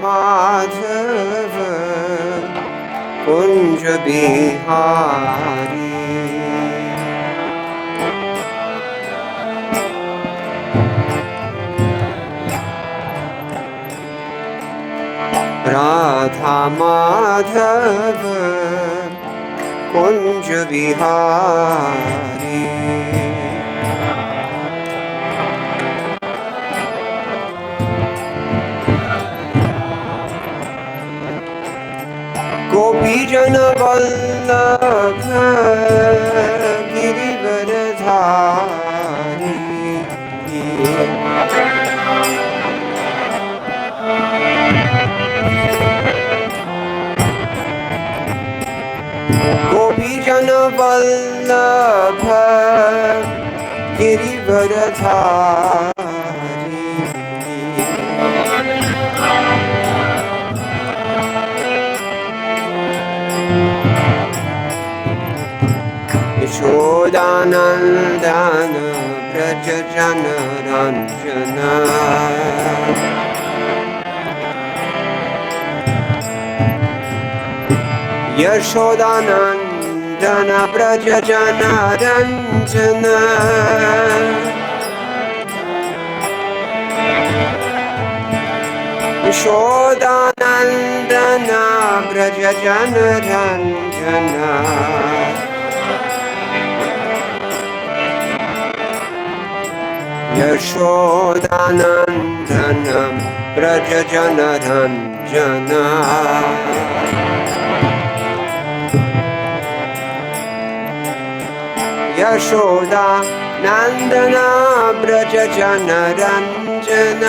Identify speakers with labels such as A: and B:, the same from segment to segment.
A: माधव कुंज बिहारी। राधा माधव कुंज बिहारी। गोपी जन वल्लभ गिरिवरधारी। गोपी जन वल्लभ गिरिवरधारी। यशोदानंदन व्रज जन रंजन। यशोदानंदन व्रज जन रंजन। यशोदानंदन व्रज जन रंजन। यशोदानंदन व्रज जन रंजन। यशोदानंदन व्रज जन रंजन।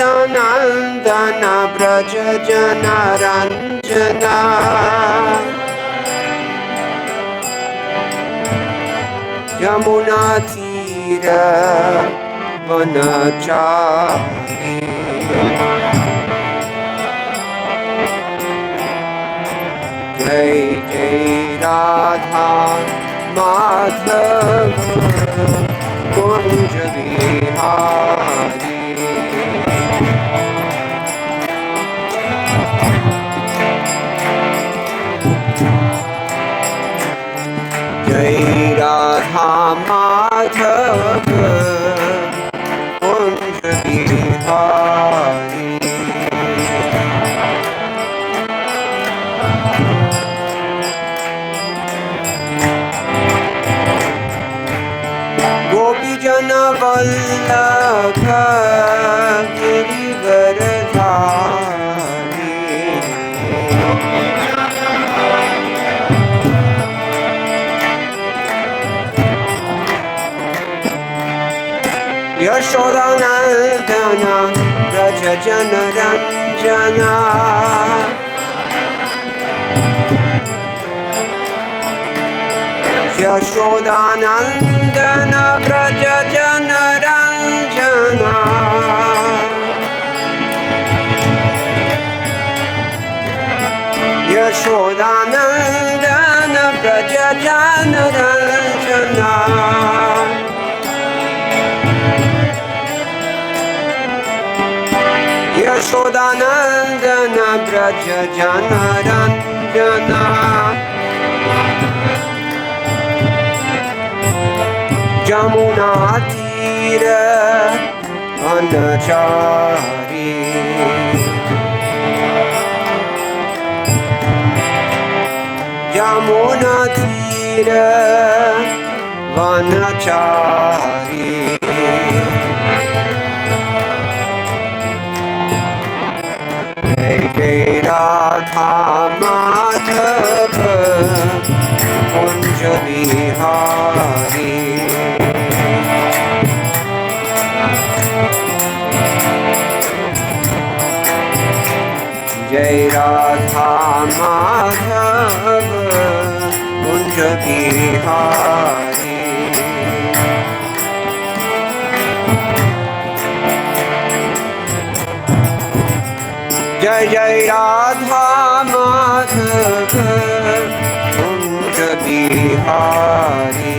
A: यशोदानंदन व्रज जन रंजन। यमुना तीर वनचारी। जय जय राधा माधव कुंज बिहारी। जय राधा माधव कुंज बिहारी। गोपी जन वल्लभ गिरिवरधारी। यशोदानंदन व्रज जन रंजन। यशोदानंदन व्रज जन रंजन। यशोदानंदन व्रज जन रंजन। यशोदानंदन व्रज जन रंजन। यमुना तीर वनचारी। यमुना तीर वनचारी। जय जय राधा माधव कुंज बिहारी। जय राधा माधव कुंज बिहारी। जय जय Radha Madhav Kunj Bihari.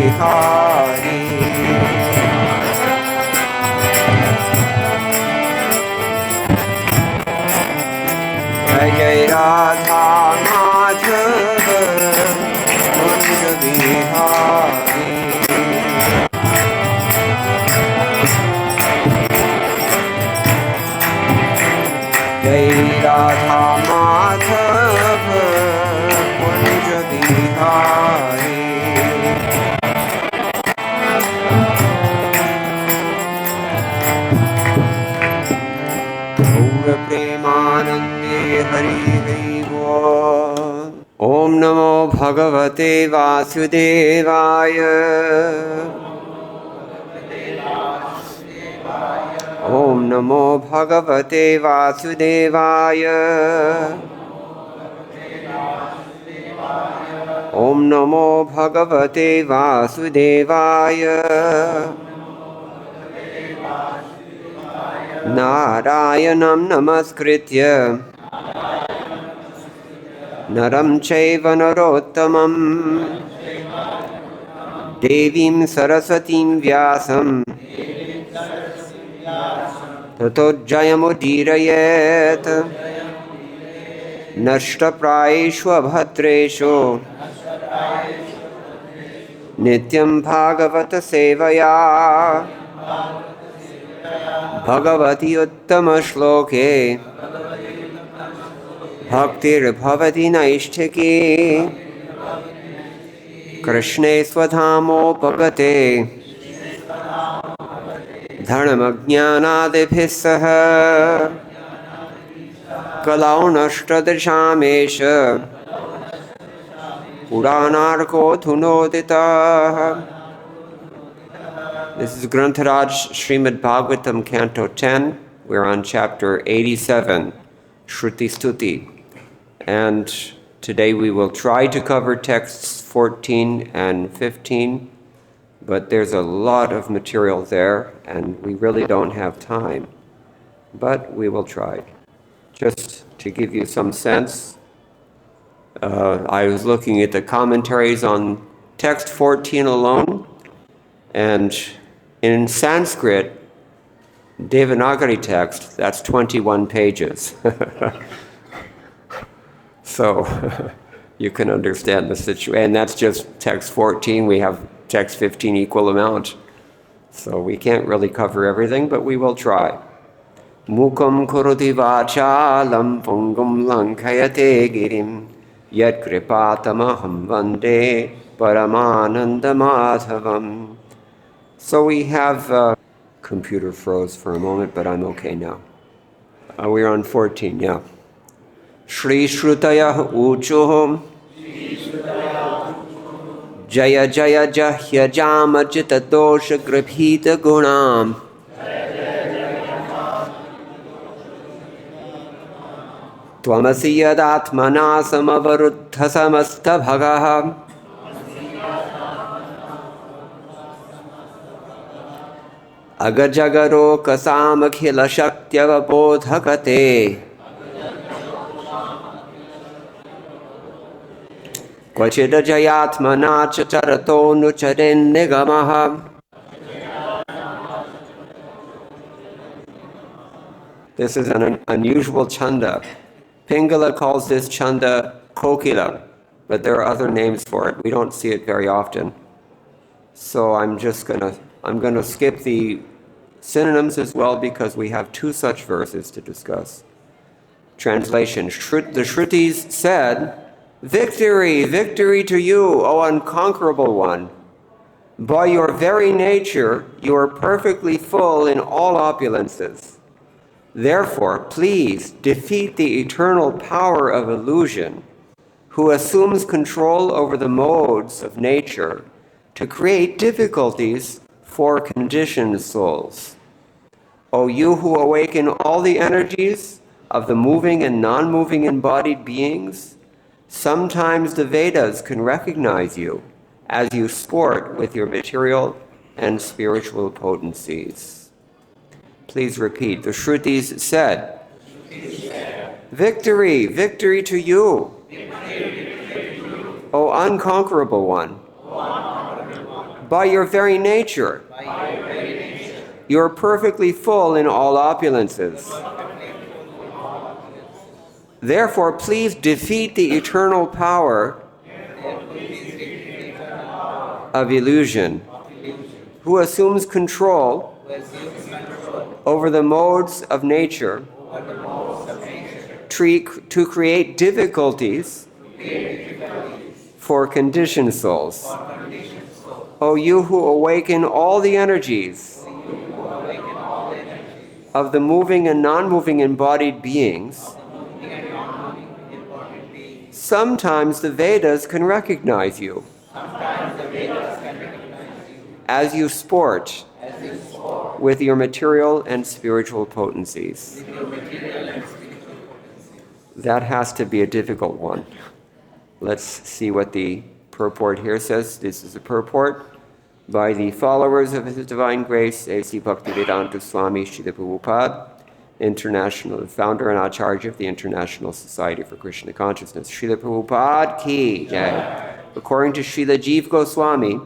A: Bihari. Jai Jai Radha Madhava Kunja Bihari. Jai Radha Madhava Kunja Bihari. Gaura Premanande Hari Hari Bol. Om Namo Bhagavate Vasudevaya. Om Namo Bhagavate Vasudevaya. Om Namo Bhagavate Vasudevaya. Narayanam Namaskritya Naram Chaiva Narottamam Devim Saraswatim Vyasam Tato Jayamudirayet Nashtapraeshu Abhatreshu Nityam Bhagavata Sevaya Bhagavati Uttama Shloke Bhaktir Bhavati Naishtiki Krishne Swadhamo Bhagate Dharmajnanadibhis saha Kalaunashtadrishamesha Puranarko Thunodita. This is Grantharaj Srimad Bhagavatam Canto 10. We're on chapter 87, Shruti Stuti. And today we will try to cover texts 14 and 15, but there's a lot of material there, and we really don't have time. But we will try. Just to give you some sense, I was looking at the commentaries on text 14 alone, and in Sanskrit, Devanagari text, that's 21 pages. So you can understand the situation. And that's just text 14. We have text 15 equal amount. So we can't really cover everything, but we will try. Mukam kuroti vachalam pungam lankayate girim yat kripatamaham vande paramananda madhavam. So we have, computer froze for a moment, but I'm okay now. We're on 14, yeah. Shri Shrutaya Uchuhum Jaya Jaya Jahya Jama Jita Dosha Grabhita Gunam Tvamasi Yadatmana Samavaruddha Samasta Bhagaha Agajagaro Kasam Akhila Shaktya Bodhakate Kvachida Jayatmana Chacharato Nucharen Nigamaha. This is an unusual chanda. Pingala calls this chanda Kokila, but there are other names for it. We don't see it very often. So I'm gonna skip the synonyms as well because we have two such verses to discuss. Translation. The Shrutis said, "Victory, victory to you, O unconquerable one. By your very nature, you are perfectly full in all opulences. Therefore, please defeat the eternal power of illusion, who assumes control over the modes of nature to create difficulties for conditioned souls. O you who awaken all the energies of the moving and non-moving embodied beings, sometimes the Vedas can recognize you as you sport with your material and spiritual potencies." Please repeat. The Shrutis said, "Victory, victory to you, O unconquerable one. by your very nature, you are perfectly full in all opulences. Therefore, please defeat the eternal power of illusion, who assumes control over the modes of nature to create difficulties for conditioned souls. O you who awaken all the energies of the moving and non-moving embodied beings, sometimes the Vedas can recognize you as you sport with your material and spiritual potencies. That has to be a difficult one. Let's see what the purport here says. This is a purport by the followers of His Divine Grace, A.C. Bhaktivedanta Swami Srila Prabhupada, international founder and Acharya of the International Society for Krishna Consciousness. Srila Prabhupada ki jai. According to Srila Jiva Goswami,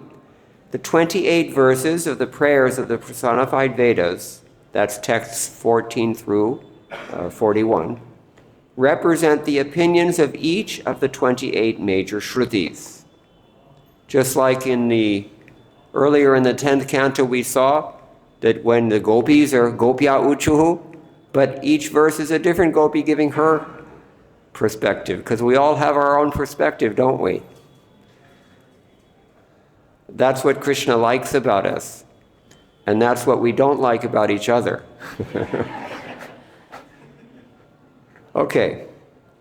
A: the 28 verses of the prayers of the personified Vedas, that's texts 14 through 41, represent the opinions of each of the 28 major Shrutis. Just like earlier in the 10th canto we saw that when the gopis are gopya uchuhu, but each verse is a different gopi giving her perspective, because we all have our own perspective, don't we? That's what Krishna likes about us, and that's what we don't like about each other. Okay,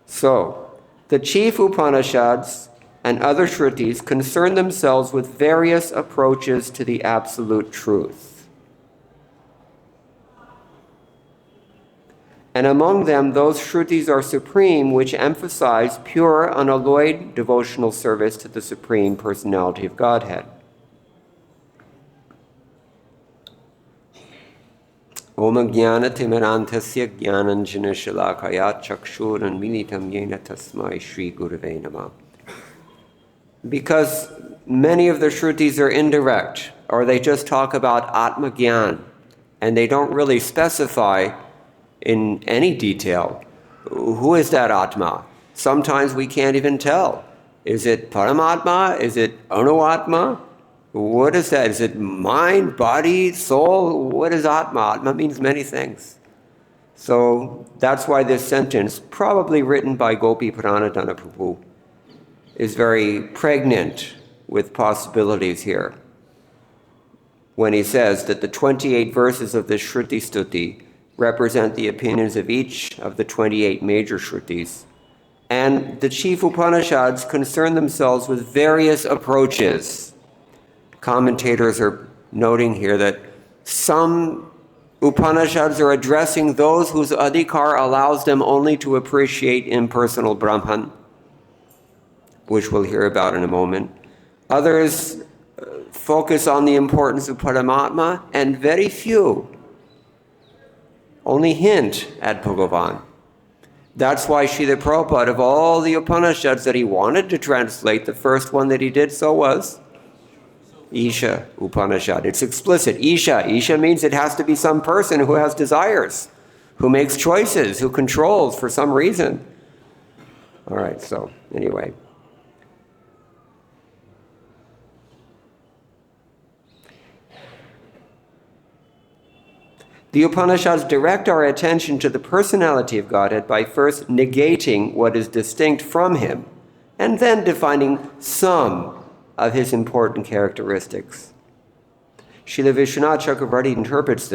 A: so the chief Upanishads and other Shrutis concern themselves with various approaches to the absolute truth. And among them, those Shrutis are supreme which emphasize pure, unalloyed devotional service to the Supreme Personality of Godhead. Om jnana timarantasya jnananjana shalakaya chakshuran militam yena tasmai Shri Gurave Namah. Because many of the Shrutis are indirect, or they just talk about Atma Gyan, and they don't really specify in any detail who is that Atma. Sometimes we can't even tell. Is it Paramatma? Is it Anuatma? What is that? Is it mind, body, soul? What is Atma? Atma means many things. So that's why this sentence, probably written by Gopi Pranadhana Prabhu, is very pregnant with possibilities here. When he says that the 28 verses of the Shruti Stuti represent the opinions of each of the 28 major Shrutis, and the chief Upanishads concern themselves with various approaches. Commentators are noting here that some Upanishads are addressing those whose adhikar allows them only to appreciate impersonal Brahman, which we'll hear about in a moment. Others focus on the importance of Paramatma, and very few only hint at Bhagavan. That's why Srila Prabhupada, of all the Upanishads that he wanted to translate, the first one that he did so was Isha Upanishad. It's explicit. Isha. Isha means it has to be some person who has desires, who makes choices, who controls for some reason. All right, so anyway. The Upanishads direct our attention to the personality of Godhead by first negating what is distinct from him, and then defining some of his important characteristics. Srila Vishwanath Chakravarti interprets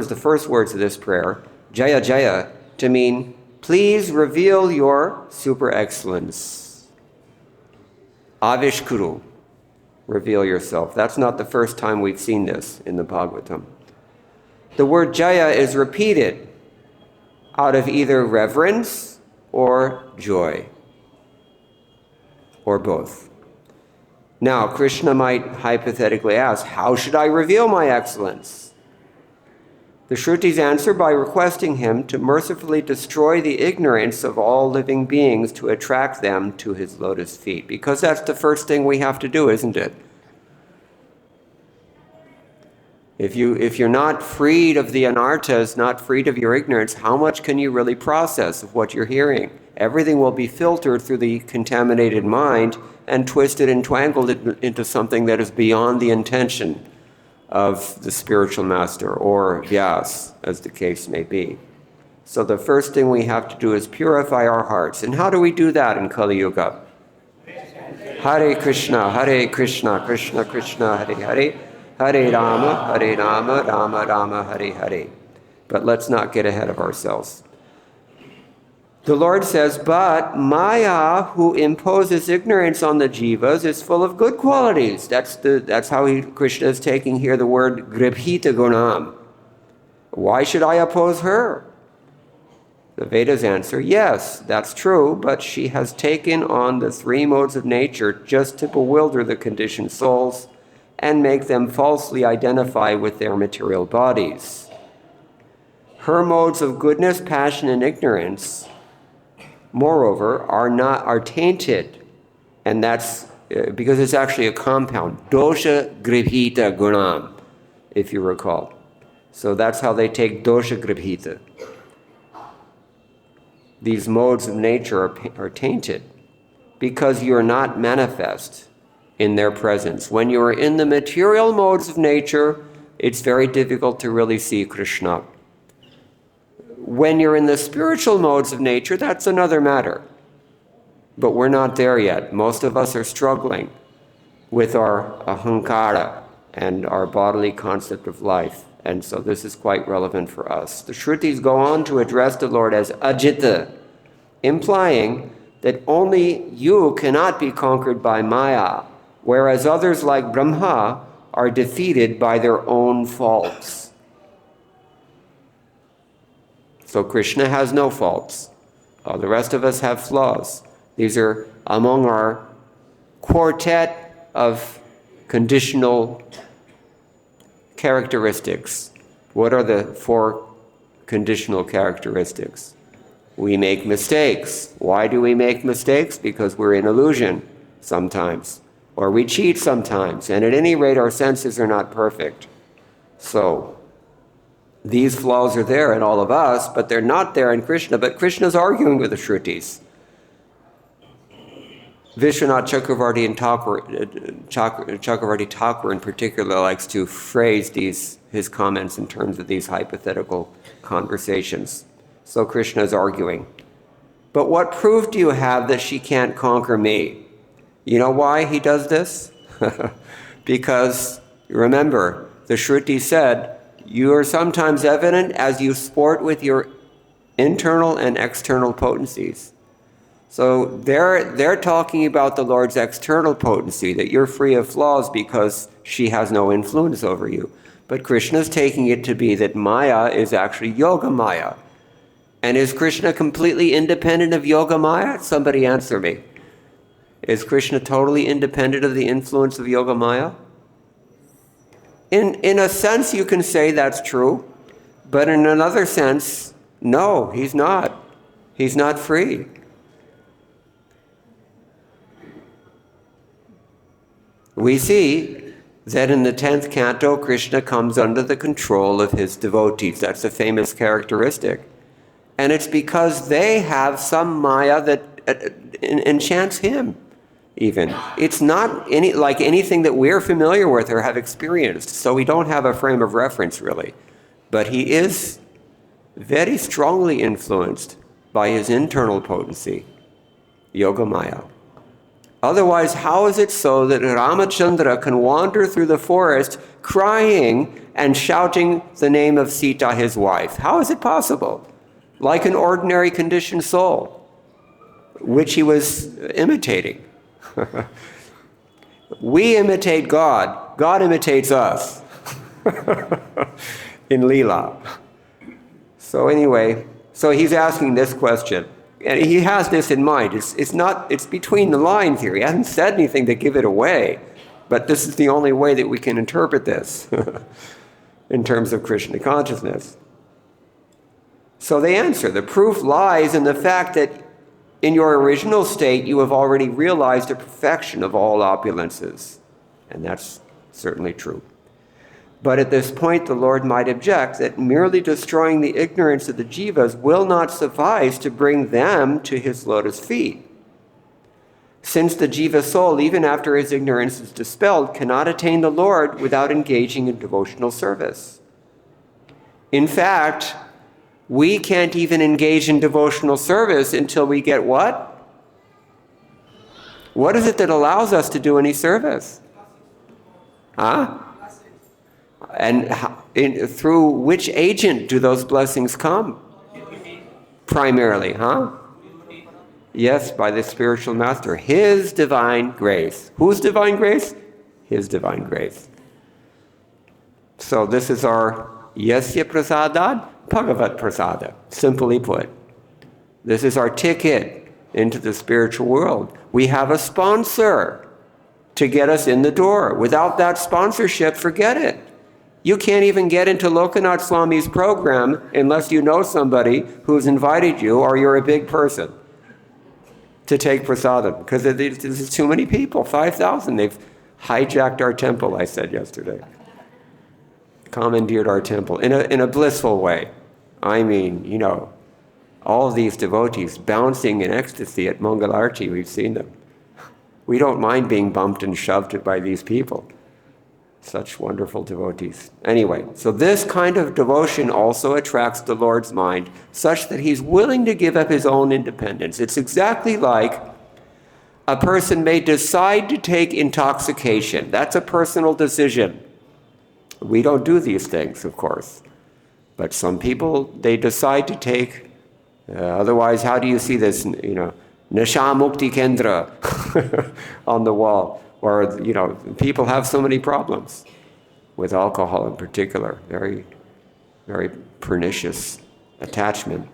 A: the first words of this prayer, Jaya Jaya, to mean, please reveal your super excellence. Avishkuru, reveal yourself. That's not the first time we've seen this in the Bhagavatam. The word Jaya is repeated out of either reverence or joy, or both. Now, Krishna might hypothetically ask, how should I reveal my excellence? The Shrutis answer by requesting him to mercifully destroy the ignorance of all living beings to attract them to his lotus feet. Because that's the first thing we have to do, isn't it? If you're not freed of the anarthas, not freed of your ignorance, how much can you really process of what you're hearing? Everything will be filtered through the contaminated mind and twisted and twangled into something that is beyond the intention of the spiritual master or Vyas, as the case may be. So the first thing we have to do is purify our hearts. And how do we do that in Kali Yuga? Hare Krishna, Krishna Krishna, Hare Hare, Hare Rama, Rama Rama, Hare Hare. But let's not get ahead of ourselves. The Lord says, but Maya, who imposes ignorance on the jivas, is full of good qualities. That's how Krishna is taking here the word gribhita gunam. Why should I oppose her? The Vedas answer, yes, that's true, but she has taken on the three modes of nature just to bewilder the conditioned souls and make them falsely identify with their material bodies. Her modes of goodness, passion, and ignorance, moreover, are tainted, and that's because it's actually a compound, dosha gribhita gunam, if you recall. So that's how they take dosha gribhita. These modes of nature are tainted because you're not manifest in their presence. When you are in the material modes of nature, it's very difficult to really see Krishna. When you're in the spiritual modes of nature, that's another matter. But we're not there yet. Most of us are struggling with our ahankara and our bodily concept of life. And so this is quite relevant for us. The Shrutis go on to address the Lord as Ajita, implying that only you cannot be conquered by Maya, whereas others like Brahma are defeated by their own faults. So Krishna has no faults. The rest of us have flaws. These are among our quartet of conditional characteristics. What are the four conditional characteristics? We make mistakes. Why do we make mistakes? Because we're in illusion sometimes. Or we cheat sometimes. And at any rate, our senses are not perfect. So these flaws are there in all of us, but they're not there in Krishna. But Krishna's arguing with the Shrutis. Vishwanath Chakravarti and Chakravarti Thakur in particular likes to phrase his comments in terms of these hypothetical conversations. So Krishna is arguing. But what proof do you have that she can't conquer me? You know why he does this? Because, remember, the Shruti said, you are sometimes evident as you sport with your internal and external potencies. So they're talking about the Lord's external potency, that you're free of flaws because she has no influence over you. But Krishna's taking it to be that Maya is actually Yoga Maya. And is Krishna completely independent of Yoga Maya? Somebody answer me. Is Krishna totally independent of the influence of Yoga Maya? In a sense, you can say that's true. But in another sense, no, he's not. He's not free. We see that in the 10th canto, Krishna comes under the control of his devotees. That's a famous characteristic. And it's because they have some Maya that enchants him, even. It's not like anything that we're familiar with or have experienced, so we don't have a frame of reference, really. But he is very strongly influenced by his internal potency, Yoga Maya. Otherwise, how is it so that Ramachandra can wander through the forest crying and shouting the name of Sita, his wife? How is it possible? Like an ordinary conditioned soul, which he was imitating. We imitate God. God imitates us in Leela. So anyway, so he's asking this question. And he has this in mind. It's between the lines here. He hasn't said anything to give it away. But this is the only way that we can interpret this in terms of Krishna consciousness. So they answer, the proof lies in the fact that in your original state, you have already realized the perfection of all opulences. And that's certainly true. But at this point, the Lord might object that merely destroying the ignorance of the jivas will not suffice to bring them to his lotus feet. Since the jiva soul, even after his ignorance is dispelled, cannot attain the Lord without engaging in devotional service. In fact, we can't even engage in devotional service until we get what? What is it that allows us to do any service? Huh? And through which agent do those blessings come? Primarily, huh? Yes, by the spiritual master. His divine grace. Whose divine grace? His divine grace. So this is our Yasya Prasadad, Bhagavat Prasada, simply put. This is our ticket into the spiritual world. We have a sponsor to get us in the door. Without that sponsorship, forget it. You can't even get into Lokanath Swami's program unless you know somebody who's invited you or you're a big person to take prasadam, because there's too many people, 5,000. They've hijacked our temple, I said yesterday. Commandeered our temple in a blissful way. I mean, you know, all of these devotees bouncing in ecstasy at Mangalarti, we've seen them. We don't mind being bumped and shoved by these people. Such wonderful devotees. Anyway, so this kind of devotion also attracts the Lord's mind, such that he's willing to give up his own independence. It's exactly like a person may decide to take intoxication. That's a personal decision. We don't do these things, of course. But some people, they decide to take, otherwise, how do you see this, you know, Nasha Mukti Kendra on the wall? Or, you know, people have so many problems with alcohol in particular. Very, very pernicious attachment.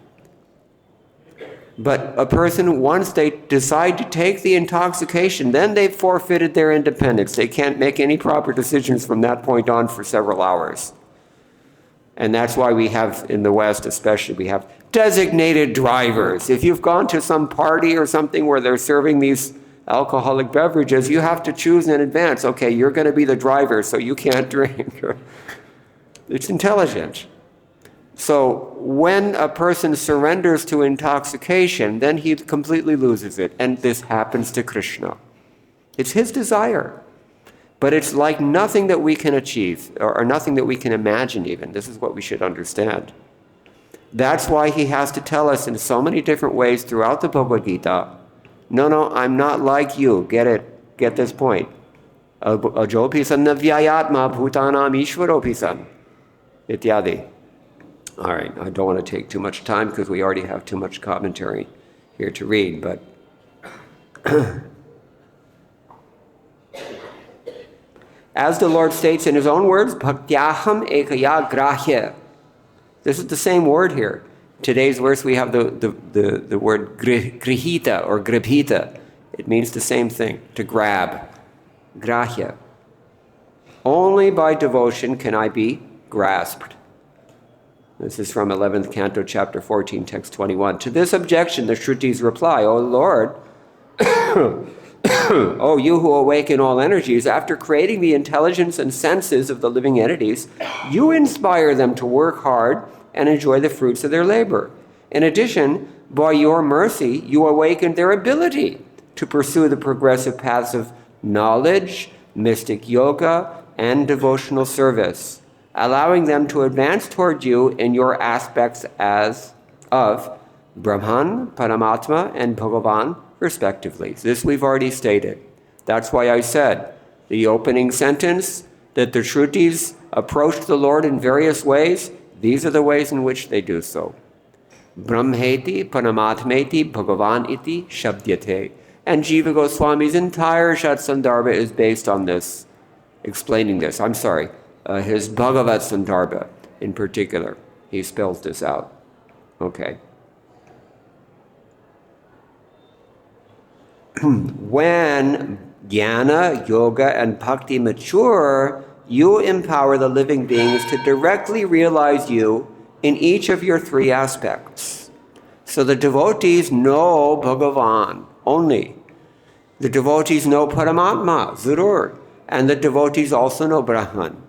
A: But a person, once they decide to take the intoxication, then they've forfeited their independence. They can't make any proper decisions from that point on for several hours. And that's why we have, in the West especially, we have designated drivers. If you've gone to some party or something where they're serving these alcoholic beverages, you have to choose in advance. Okay, you're going to be the driver, so you can't drink. It's intelligent. So when a person surrenders to intoxication, then he completely loses it. And this happens to Krishna. It's his desire. But it's like nothing that we can achieve, or nothing that we can imagine even. This is what we should understand. That's why he has to tell us in so many different ways throughout the Bhagavad-Gita, no, I'm not like you. Get it? Get this point. Ajopisan navyayatma bhutanam ishwaropisan. Ityadi. All right, I don't want to take too much time because we already have too much commentary here to read, but as the Lord states in his own words, bhaktyaham ekaya grahya. This is the same word here. Today's verse we have the word grihita or gribhita. It means the same thing, to grab. Grahya. Only by devotion can I be grasped. This is from 11th Canto, chapter 14, text 21. To this objection, the Shrutis reply, O Lord, O you who awaken all energies, after creating the intelligence and senses of the living entities, you inspire them to work hard and enjoy the fruits of their labor. In addition, by your mercy, you awaken their ability to pursue the progressive paths of knowledge, mystic yoga, and devotional service, allowing them to advance toward you in your aspects as of Brahman, Paramatma, and Bhagavan, respectively. This we've already stated. That's why I said the opening sentence that the Shrutis approach the Lord in various ways. These are the ways in which they do so. Brahmeti, Paramatmeti, Bhagavan iti, Shabdyate. And Jiva Goswami's entire Shat Sandarbha is based on this, explaining this. I'm sorry, his Bhagavat Sandarbha in particular. He spells this out. Okay. When jnana, yoga, and bhakti mature, you empower the living beings to directly realize you in each of your three aspects. So the devotees know Bhagavan only. The devotees know Paramatma, Zurur, and the devotees also know Brahman.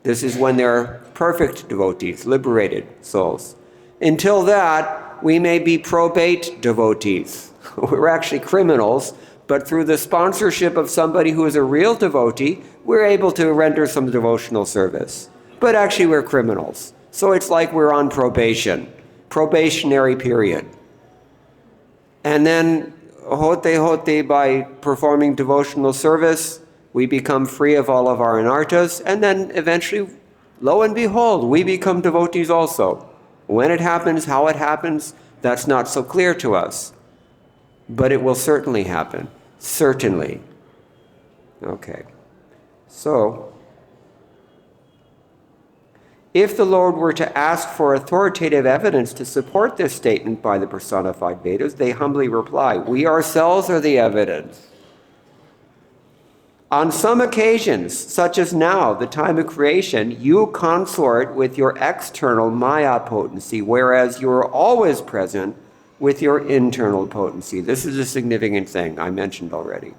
A: This is when they're perfect devotees, liberated souls. Until that, we may be probate devotees. We're actually criminals, but through the sponsorship of somebody who is a real devotee, we're able to render some devotional service. But actually, we're criminals. So it's like we're on probation, probationary period. And then, hote, by performing devotional service, we become free of all of our anarthas, and then eventually, lo and behold, we become devotees also. When it happens, how it happens, that's not so clear to us. But it will certainly happen. Certainly. Okay. So, if the Lord were to ask for authoritative evidence to support this statement by the personified Vedas, they humbly reply, we ourselves are the evidence. On some occasions, such as now, the time of creation, you consort with your external Maya potency, whereas you are always present with your internal potency. This is a significant thing I mentioned already.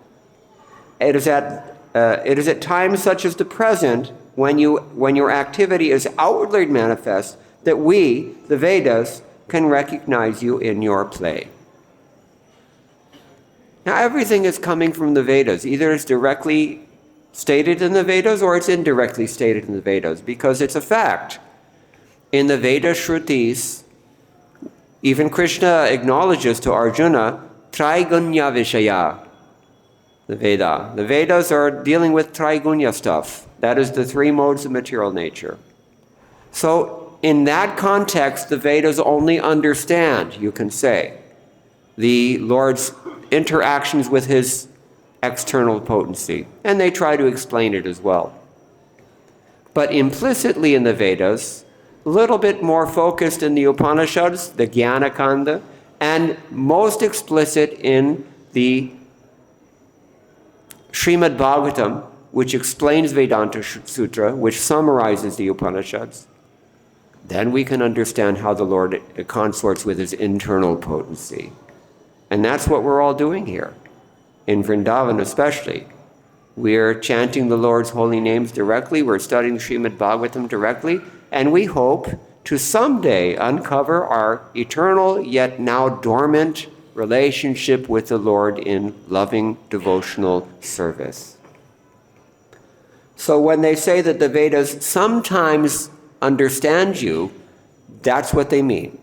A: It is at times such as the present, when your activity is outwardly manifest, that we, the Vedas, can recognize you in your play. Now, everything is coming from the Vedas. Either it's directly stated in the Vedas or it's indirectly stated in the Vedas, because it's a fact. In the Veda Shrutis, even Krishna acknowledges to Arjuna, Traigunya Vishaya, the Veda. The Vedas are dealing with Traigunya stuff. That is the three modes of material nature. So, in that context, the Vedas only understand, you can say, the Lord's interactions with his external potency, and they try to explain it as well. But implicitly in the Vedas, a little bit more focused in the Upanishads, the Jnana Kanda, and most explicit in the Srimad Bhagavatam, which explains Vedanta Sutra, which summarizes the Upanishads. Then we can understand how the Lord consorts with his internal potency. And that's what we're all doing here. In Vrindavan especially. We're chanting the Lord's holy names directly, we're studying Srimad Bhagavatam directly, and we hope to someday uncover our eternal yet now dormant relationship with the Lord in loving devotional service. So when they say that the Vedas sometimes understand you, that's what they mean.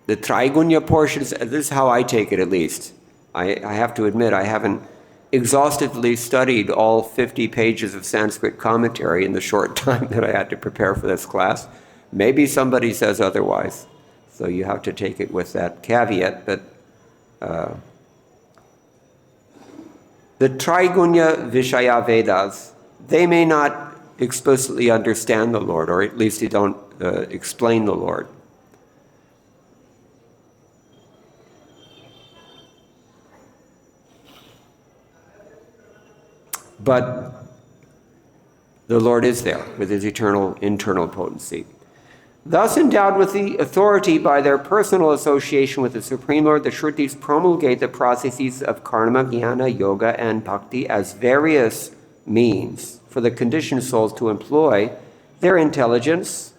A: The Traigunya portions, this is how I take it at least. I have to admit, I haven't exhaustively studied all 50 pages of Sanskrit commentary in the short time that I had to prepare for this class. Maybe somebody says otherwise, so you have to take it with that caveat. But the Traigunya Vishaya Vedas, they may not explicitly understand the Lord, or at least they don't explain the Lord. But the Lord is there with his eternal internal potency. Thus endowed with the authority by their personal association with the Supreme Lord, the Shrutis promulgate the processes of karma, jnana, yoga, and bhakti as various means for the conditioned souls to employ their intelligence,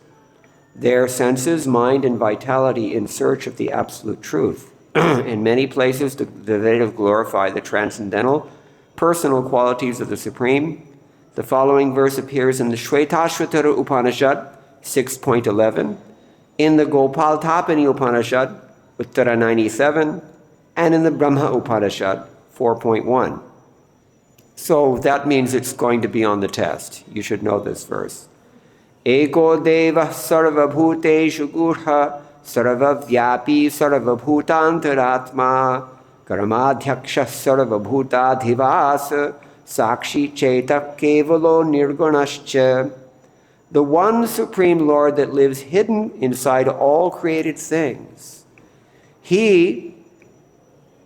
A: their senses, mind, and vitality in search of the absolute truth. In many places, the Vedas glorify the transcendental, personal qualities of the Supreme. The following verse appears in the Shvetashvatara Upanishad, 6.11, in the Gopaltapani Upanishad, Uttara 97, and in the Brahma Upanishad, 4.1. So that means it's going to be on the test. You should know this verse. Eko deva sarva bhuteshu gurha sarva vyapi sarva bhutantaratma Karamadhyaksha sarva bhutadhivas sakshi cheta kevalo nirgunascha. The one Supreme Lord that lives hidden inside all created things. He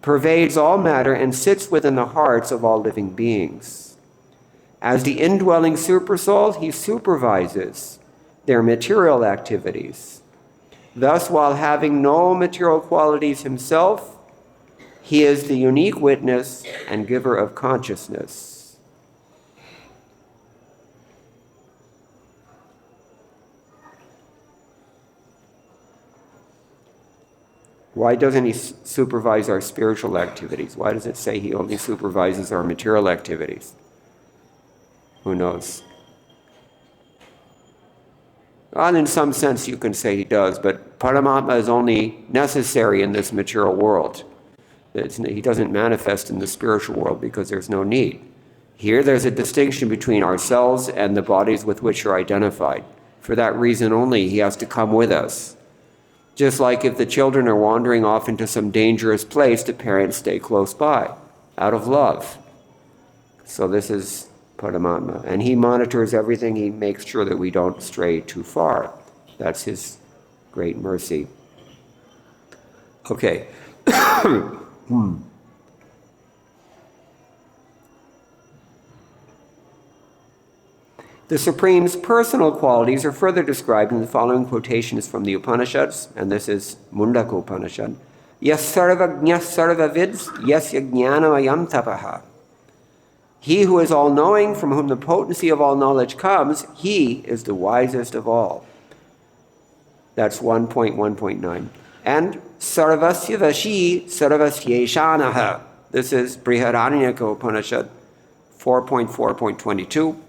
A: pervades all matter and sits within the hearts of all living beings. As the indwelling supersoul, he supervises their material activities. Thus, while having no material qualities himself, he is the unique witness and giver of consciousness. Why doesn't he supervise our spiritual activities? Why does it say he only supervises our material activities? Who knows? Well, in some sense you can say he does, but Paramatma is only necessary in this material world. He doesn't manifest in the spiritual world because there's no need. Here there's a distinction between ourselves and the bodies with which you're identified. For that reason only, he has to come with us. Just like if the children are wandering off into some dangerous place, the parents stay close by, out of love. So this is Paramatma. And he monitors everything. He makes sure that we don't stray too far. That's his great mercy. Okay. The Supreme's personal qualities are further described in the following quotations from the Upanishads, and this is Mundaka Upanishad. Yas sarvajñah sarvavids, yasya jnanamayam tapaha. He who is all-knowing, from whom the potency of all knowledge comes, he is the wisest of all. That's 1.1.9. And sarvasya vashi sarvasyeshanaha. This is Brihadaranyaka Upanishad 4.4.22.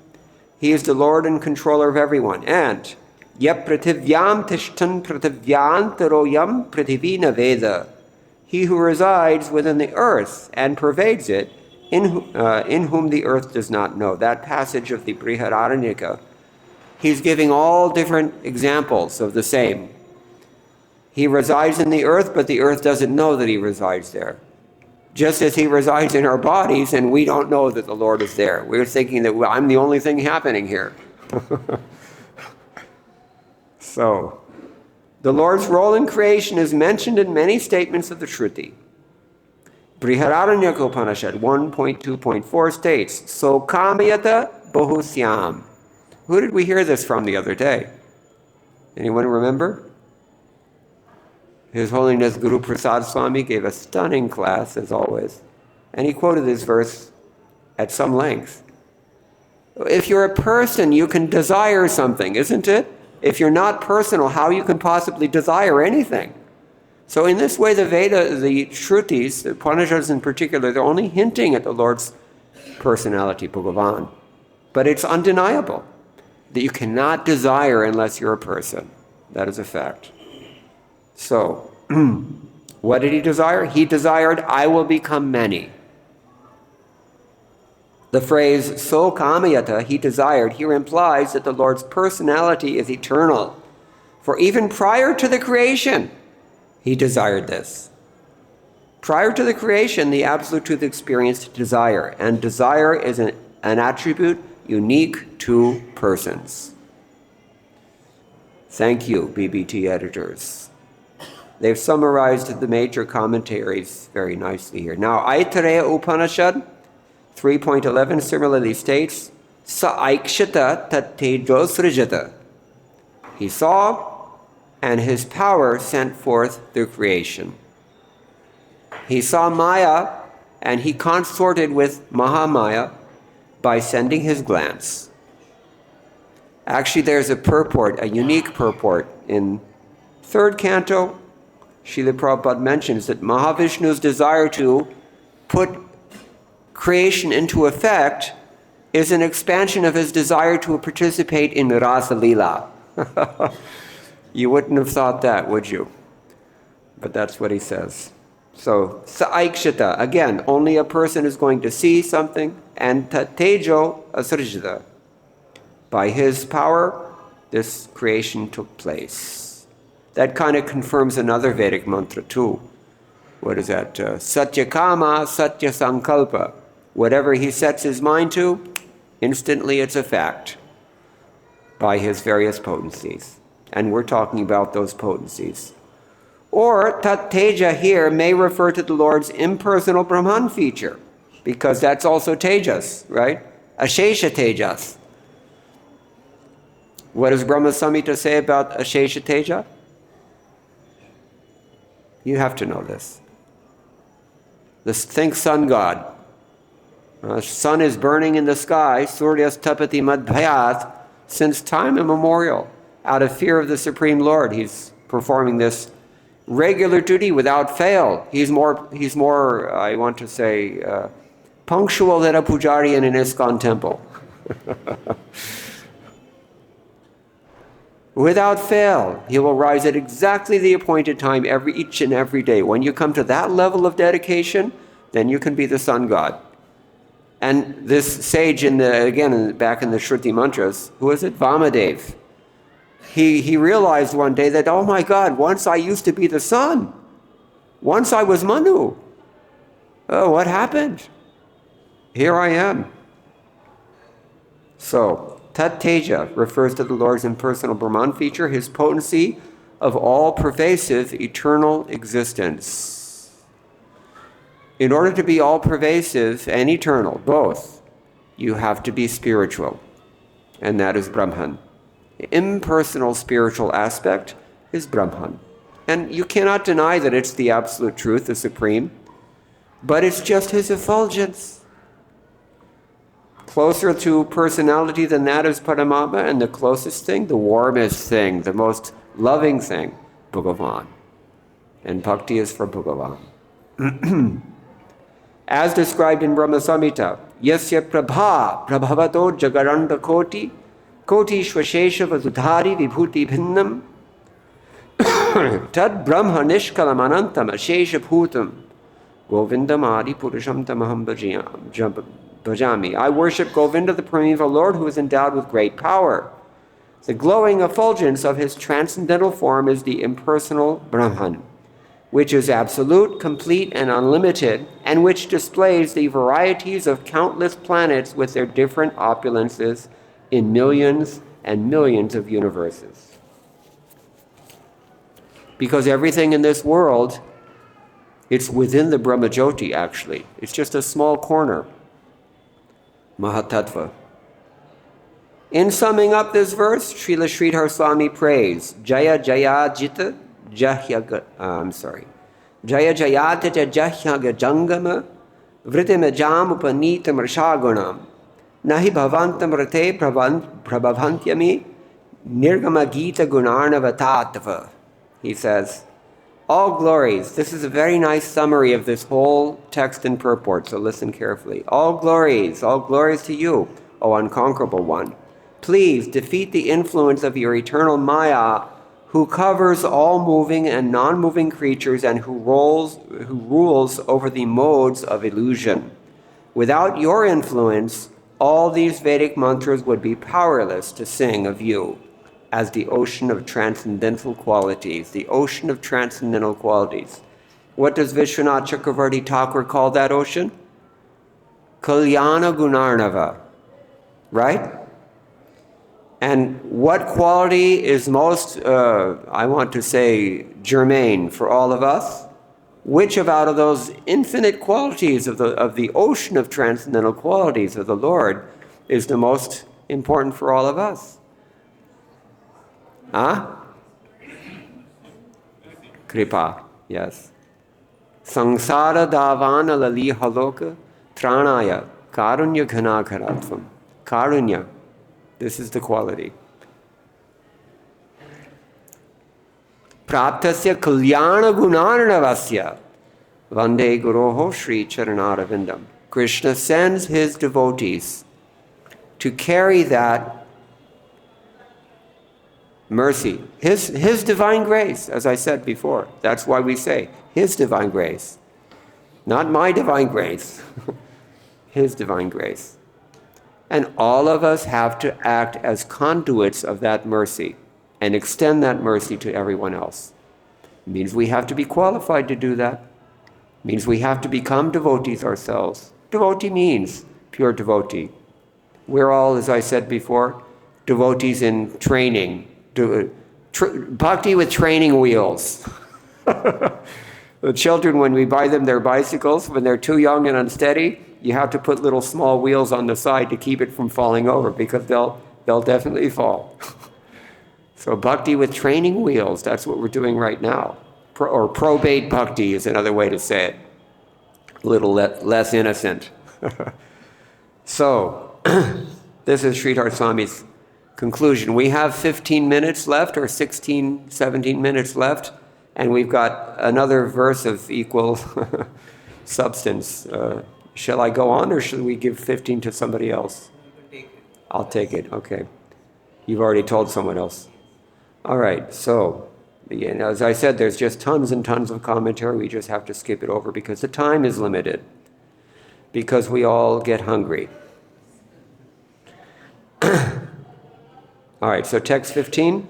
A: He is the Lord and controller of everyone. And yap prativyam tishtan prativyantaroyam prativina veda. He who resides within the earth and pervades it, in whom the earth does not know. That passage of the Brihadaranyaka, he's giving all different examples of the same. He resides in the earth, but the earth doesn't know that he resides there. Just as he resides in our bodies, and we don't know that the Lord is there. We're thinking that, well, I'm the only thing happening here. So, the Lord's role in creation is mentioned in many statements of the Shruti. Brihadaranyaka Upanishad 1.2.4 states, So kamayata bahusyam. Who did we hear this from the other day? Anyone remember? His Holiness Guru Prasad Swami gave a stunning class, as always, and he quoted this verse at some length. If you're a person, you can desire something, isn't it? If you're not personal, how you can possibly desire anything? So in this way, the Veda, the Shrutis, the Upanishads in particular, they're only hinting at the Lord's personality, Bhagavan. But it's undeniable that you cannot desire unless you're a person. That is a fact. So, what did he desire? He desired, I will become many. The phrase, so kamayata, he desired, here implies that the Lord's personality is eternal. For even prior to the creation, he desired this. Prior to the creation, the Absolute Truth experienced desire, and desire is an attribute unique to persons. Thank you, BBT editors. They've summarized the major commentaries very nicely here. Now, Aitareya Upanishad 3.11 similarly states, Sa aikshata tat tejosrijata. He saw, and his power sent forth the creation. He saw Maya, and he consorted with Mahamaya by sending his glance. Actually, there's a purport, a unique purport in third canto. Srila Prabhupada mentions that Mahavishnu's desire to put creation into effect is an expansion of his desire to participate in Rasa Leela. You wouldn't have thought that, would you? But that's what he says. So, Saikshita, again, only a person is going to see something, and Tatejo Asrijita. By his power, this creation took place. That kind of confirms another Vedic mantra too. What is that? Satyakama, Satya Sankalpa. Whatever he sets his mind to, instantly it's a fact by his various potencies. And we're talking about those potencies. Or Tat Teja here may refer to the Lord's impersonal Brahman feature, because that's also Tejas, right? Ashesha Tejas. What does Brahma Samhita say about Ashesha Teja? You have to know this. Think sun god. Sun is burning in the sky, Suryas tapati madbhayat, since time immemorial. Out of fear of the Supreme Lord, he's performing this regular duty without fail. He's more, I want to say, punctual than a pujari in an ISKCON temple. Without fail, he will rise at exactly the appointed time each and every day. When you come to that level of dedication, then you can be the sun god. And this sage, back in the Shruti mantras, who is it? Vamadev. He realized one day that, oh my God, once I used to be the sun. Once I was Manu. Oh, what happened? Here I am. So, Tat Teja refers to the Lord's impersonal Brahman feature, his potency of all-pervasive eternal existence. In order to be all-pervasive and eternal, both, you have to be spiritual, and that is Brahman. The impersonal spiritual aspect is Brahman. And you cannot deny that it's the absolute truth, the supreme, but it's just his effulgence. Closer to personality than that is Paramatma, and the closest thing, the warmest thing, the most loving thing, Bhagavan. And bhakti is for Bhagavan. As described in Brahma Samhita, Yasya Prabha Prabhavato Jagaranda Koti Shvashesha Vasudhari Vibhuti Bhinnam Tad Brahma Nishkalam Anantam Ashesha Bhutam Govindam Adi Purusham Tamaham Bhajami. I worship Govinda, the primeval Lord, who is endowed with great power. The glowing effulgence of his transcendental form is the impersonal Brahman, which is absolute, complete, and unlimited, and which displays the varieties of countless planets with their different opulences in millions and millions of universes. Because everything in this world, it's within the Brahmajyoti, actually. It's just a small corner. Mahatattva. In summing up this verse, Srila Sridhar Swami prays, Jaya Jaya Jita Jaya Jayata Jahyaga Jangama Vritimajam Upanitam Rashagunam Nahi Bhavantam Rate Prabhavantyami Nirgama Gita Gunarnavatatva. He says, all glories, this is a very nice summary of this whole text and purport, so listen carefully. All glories to you, O unconquerable one. Please defeat the influence of your eternal Maya, who covers all moving and non-moving creatures and who rules over the modes of illusion. Without your influence, all these Vedic mantras would be powerless to sing of you as the ocean of transcendental qualities, the ocean of transcendental qualities. What does Vishwanath Chakravarti Thakur call that ocean? Kalyana Gunarnava, right? And what quality is most, I want to say, germane for all of us? Which out of those infinite qualities of the ocean of transcendental qualities of the Lord is the most important for all of us? Kripa, yes. Sangsara davana lali haloka tranaya karunya ghanakaratvam. Karunya, this is the quality. Praptasya kalyana gunarnavasya vande guroho shri charanarvindam. Krishna sends his devotees to carry that mercy, his divine grace, as I said before. That's why we say his divine grace. Not my divine grace. His divine grace. And all of us have to act as conduits of that mercy and extend that mercy to everyone else. It means we have to be qualified to do that. It means we have to become devotees ourselves. Devotee means pure devotee. We're all, as I said before, devotees in training. Bhakti with training wheels. The children, when we buy them their bicycles, when they're too young and unsteady, you have to put little small wheels on the side to keep it from falling over, because they'll definitely fall. So bhakti with training wheels, that's what we're doing right now. Or probate bhakti is another way to say it. A little less innocent. So, this is Sridhar Swami's conclusion. We have 15 minutes left, or 16, 17 minutes left. And we've got another verse of equal substance. Shall I go on, or should we give 15 to somebody else? I'll take it. Okay. You've already told someone else. All right. So, again, as I said, there's just tons and tons of commentary. We just have to skip it over because the time is limited. Because we all get hungry. All right. So text 15.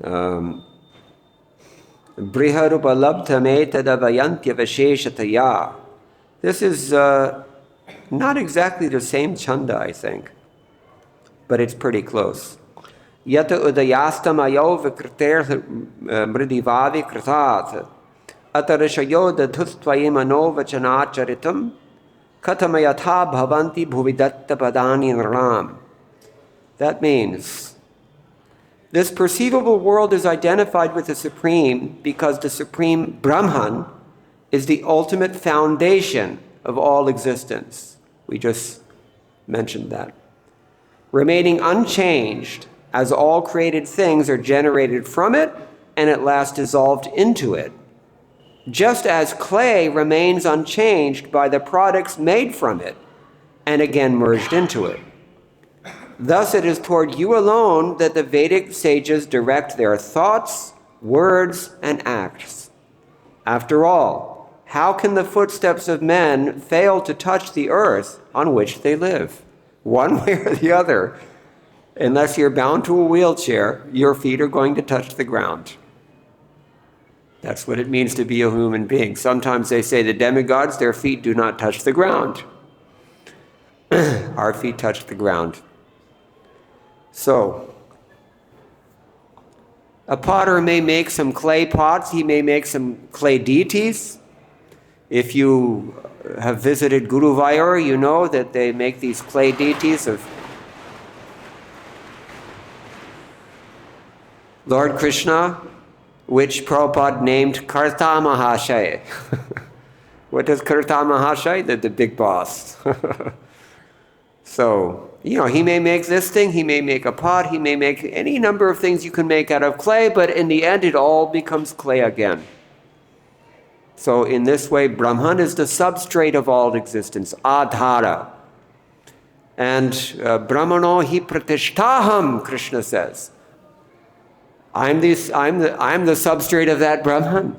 A: Briharupalabdhametadavayantya. This is not exactly the same chanda, I think, but it's pretty close. Yata udayastamayo vikriter mridivavi kritat atarishayo dadhustvayimano vachanacharitam katamayatha bhavanti bhuvidatta padani nram. That means this perceivable world is identified with the Supreme because the Supreme Brahman is the ultimate foundation of all existence. We just mentioned that. Remaining unchanged as all created things are generated from it and at last dissolved into it. Just as clay remains unchanged by the products made from it and again merged into it. Thus it is toward you alone that the Vedic sages direct their thoughts, words, and acts. After all, how can the footsteps of men fail to touch the earth on which they live? One way or the other. Unless you're bound to a wheelchair, your feet are going to touch the ground. That's what it means to be a human being. Sometimes they say the demigods, their feet do not touch the ground. Our feet touch the ground. So, a potter may make some clay pots, he may make some clay deities. If you have visited Guruvayur, you know that they make these clay deities of Lord Krishna, which Prabhupada named Karta Mahashay. What does Karta Mahashay? The big boss. So, he may make this thing, he may make a pot, he may make any number of things you can make out of clay, but in the end it all becomes clay again. So in this way, Brahman is the substrate of all existence, adhara. And Brahmano hi pratishtaham, Krishna says. I'm the substrate of that Brahman,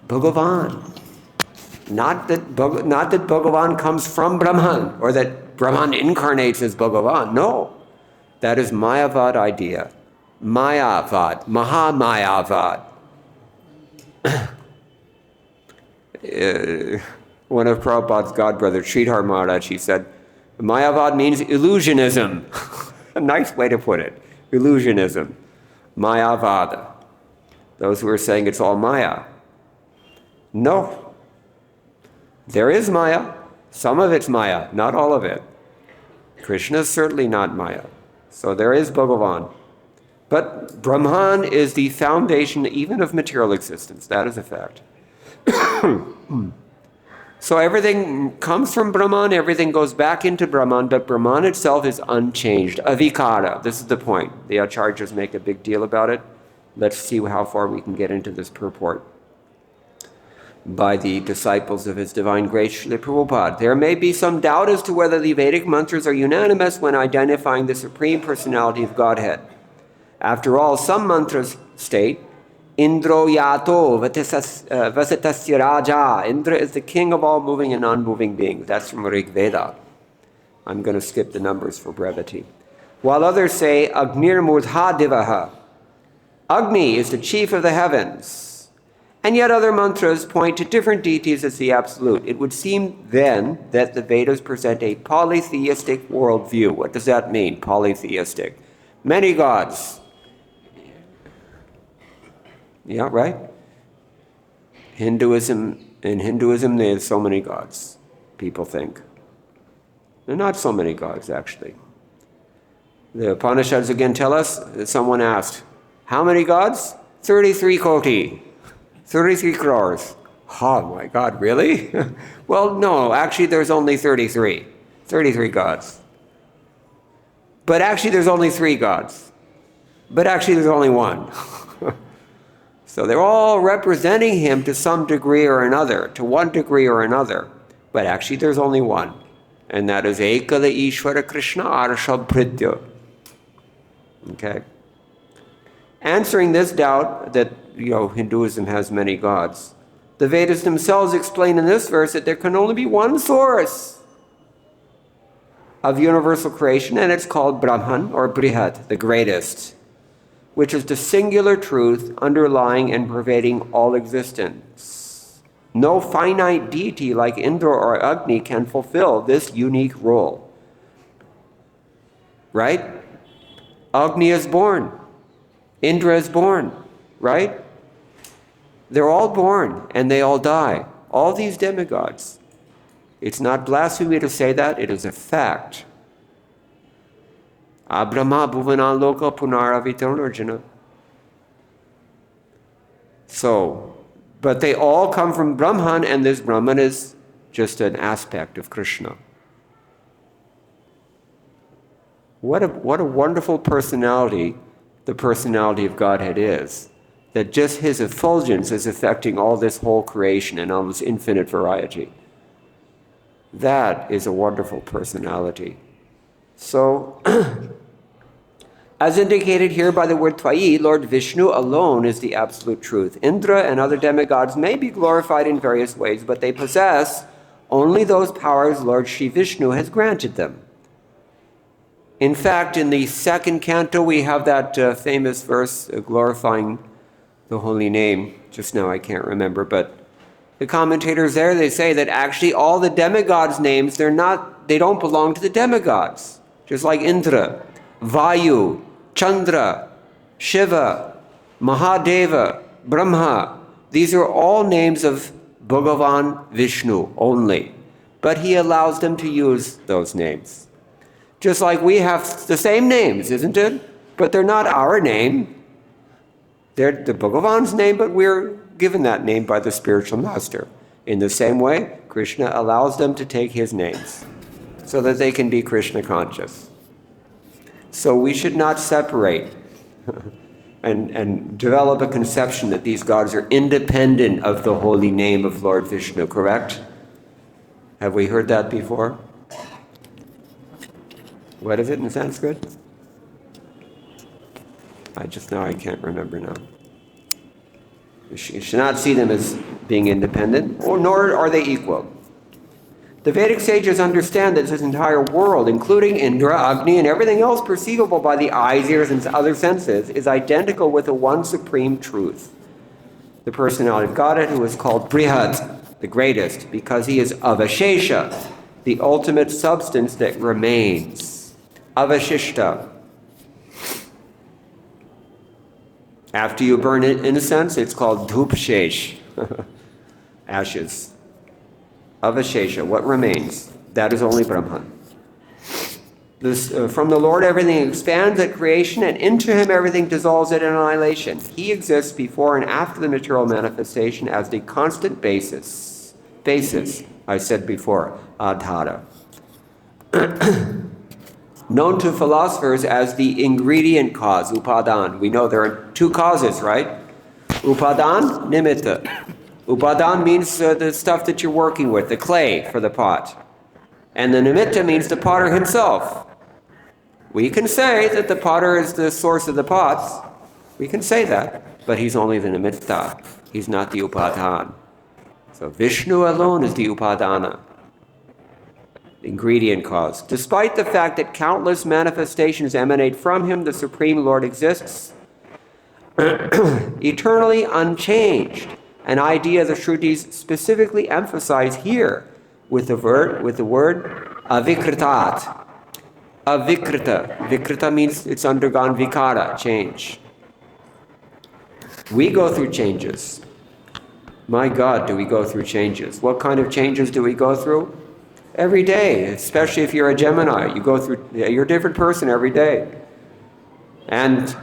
A: Bhagavan. Not that Bhagavan comes from Brahman, or that Brahman incarnates as Bhagavan. No. That is Mayavad idea. Mayavad. Mahamayavad. One of Prabhupada's godbrothers, Sridhar Maharaj, he said, Mayavad means illusionism. A nice way to put it. Illusionism. Mayavada. Those who are saying it's all Maya. No. There is Maya. Some of it's Maya, not all of it. Krishna is certainly not Maya. So there is Bhagavan. But Brahman is the foundation even of material existence. That is a fact. So everything comes from Brahman, everything goes back into Brahman, but Brahman itself is unchanged. Avikara. This is the point. The acharyas make a big deal about it. Let's see how far we can get into this purport by the disciples of His Divine Grace, Srila Prabhupada. There may be some doubt as to whether the Vedic mantras are unanimous when identifying the Supreme Personality of Godhead. After all, some mantras state, Indro yato vasitasya raja. Indra is the king of all moving and non-moving beings. That's from Rig Veda. I'm going to skip the numbers for brevity. While others say, Agnir murdha divaha. Agni is the chief of the heavens. And yet other mantras point to different deities as the absolute. It would seem then that the Vedas present a polytheistic worldview. What does that mean, polytheistic? Many gods. Yeah, right? In Hinduism, there's so many gods, people think. There are not so many gods, actually. The Upanishads again tell us, someone asked, how many gods? 33 koti. 33 crores. Oh my God, really? Well, no, actually there's only 33. 33 gods. But actually there's only 3 gods. But actually there's only one. So they're all representing him to some degree or another, to one degree or another. But actually there's only one. And that is Ekala Ishvara Krishna Arashabhritya. Okay? Answering this doubt that, Hinduism has many gods, the Vedas themselves explain in this verse that there can only be one source of universal creation, and it's called Brahman, or Brihat, the greatest, which is the singular truth underlying and pervading all existence. No finite deity like Indra or Agni can fulfill this unique role. Right? Agni is born. Indra is born. Right? They're all born and they all die. All these demigods. It's not blasphemy to say that, it is a fact. Abrahma bhuvana loka punaravitarnarjana. So, but they all come from Brahman, and this Brahman is just an aspect of Krishna. What a wonderful personality the personality of Godhead is. That just his effulgence is affecting all this whole creation and all this infinite variety. That is a wonderful personality. So, as indicated here by the word Tvayi, Lord Vishnu alone is the absolute truth. Indra and other demigods may be glorified in various ways, but they possess only those powers Lord Shri Vishnu has granted them. In fact, in the second canto, we have that famous verse glorifying the holy name. Just now I can't remember, but the commentators there, they say that actually all the demigods' names, they don't belong to the demigods. Just like Indra, Vayu, Chandra, Shiva, Mahadeva, Brahma. These are all names of Bhagavan Vishnu only. But he allows them to use those names. Just like we have the same names, isn't it? But they're not our name. They're the Bhagavan's name, but we're given that name by the spiritual master. In the same way, Krishna allows them to take his names so that they can be Krishna conscious. So we should not separate and develop a conception that these gods are independent of the holy name of Lord Vishnu, correct? Have we heard that before? What is it in Sanskrit? I can't remember now. You should not see them as being independent, nor are they equal. The Vedic sages understand that this entire world, including Indra, Agni, and everything else perceivable by the eyes, ears, and other senses, is identical with the one supreme truth. The personality of Godhead, who is called Brihat, the greatest, because he is Avashesha, the ultimate substance that remains. Avashishta. After you burn incense, it's called dhupshesh, ashes. Avashesha, what remains? That is only Brahman. From the Lord, everything expands at creation, and into him everything dissolves at annihilation. He exists before and after the material manifestation as the constant basis. Basis, I said before, adhara. Known to philosophers as the ingredient cause, upadan. We know there are two causes, right? Upadan, nimitta. Upadan means the stuff that you're working with, the clay for the pot. And the nimitta means the potter himself. We can say that the potter is the source of the pots. We can say that, but he's only the nimitta. He's not the upadan. So Vishnu alone is the upadana, the ingredient cause. Despite the fact that countless manifestations emanate from him, the Supreme Lord exists eternally unchanged, an idea the Shrutis specifically emphasize here with the word avikritat. Avikrita. Vikrita means it's undergone vikara, change. We go through changes. My God, do we go through changes? What kind of changes do we go through? Every day, especially if you're a Gemini. You're a different person every day. And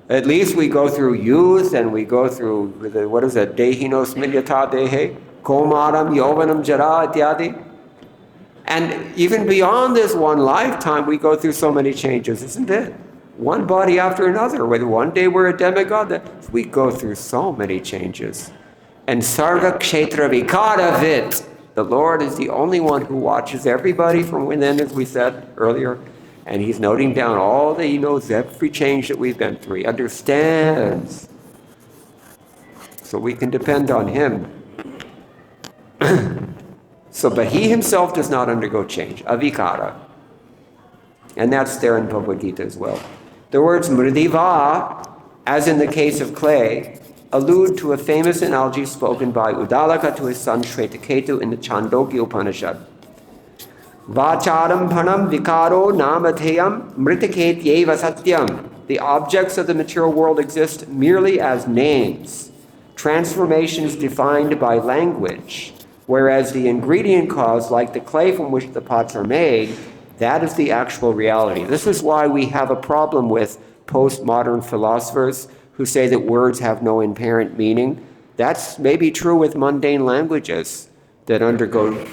A: at least we go through youth, and we go through, what is that? Dehino smilyata dehe, komaram yovanam jara ityadi. And even beyond this one lifetime, we go through so many changes, isn't it? one body after another. Whether one day we're a demigod, we go through so many changes. And Sarva Kshetra Vikara the Lord is the only one who watches everybody from within, as we said earlier, and he's noting down all that he knows, every change that we've been through. He understands. So we can depend on him. But he himself does not undergo change, avikara. And that's there in Bhagavad-Gita as well. The words mridiva, as in the case of clay, allude to a famous analogy spoken by Uddalaka to his son Shvetaketu in the Chandogya Upanishad. Vacharam phanam vikaro namadheyam mritaketyeva satyam. The objects of the material world exist merely as names, transformations defined by language, whereas the ingredient cause, like the clay from which the pots are made, that is the actual reality. This is why we have a problem with postmodern philosophers who say that words have no inherent meaning. That's maybe true with mundane languages that undergo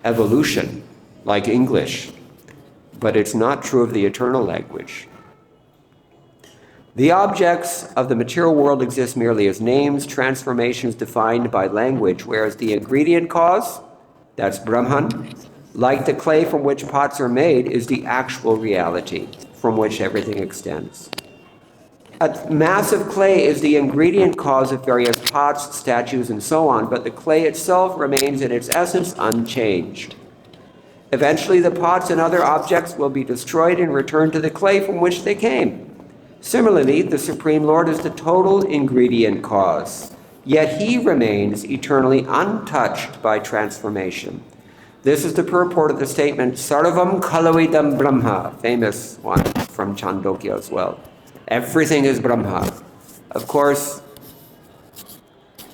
A: evolution, like English, but it's not true of the eternal language. The objects of the material world exist merely as names, transformations defined by language, whereas the ingredient cause, that's Brahman, like the clay from which pots are made, is the actual reality from which everything extends. A mass of clay is the ingredient cause of various pots, statues, and so on, but the clay itself remains in its essence unchanged. Eventually, the pots and other objects will be destroyed and returned to the clay from which they came. Similarly, the Supreme Lord is the total ingredient cause, yet he remains eternally untouched by transformation. This is the purport of the statement, Sarvam Kalavidam Brahma, famous one from Chandogya as well. Everything is Brahma. Of course,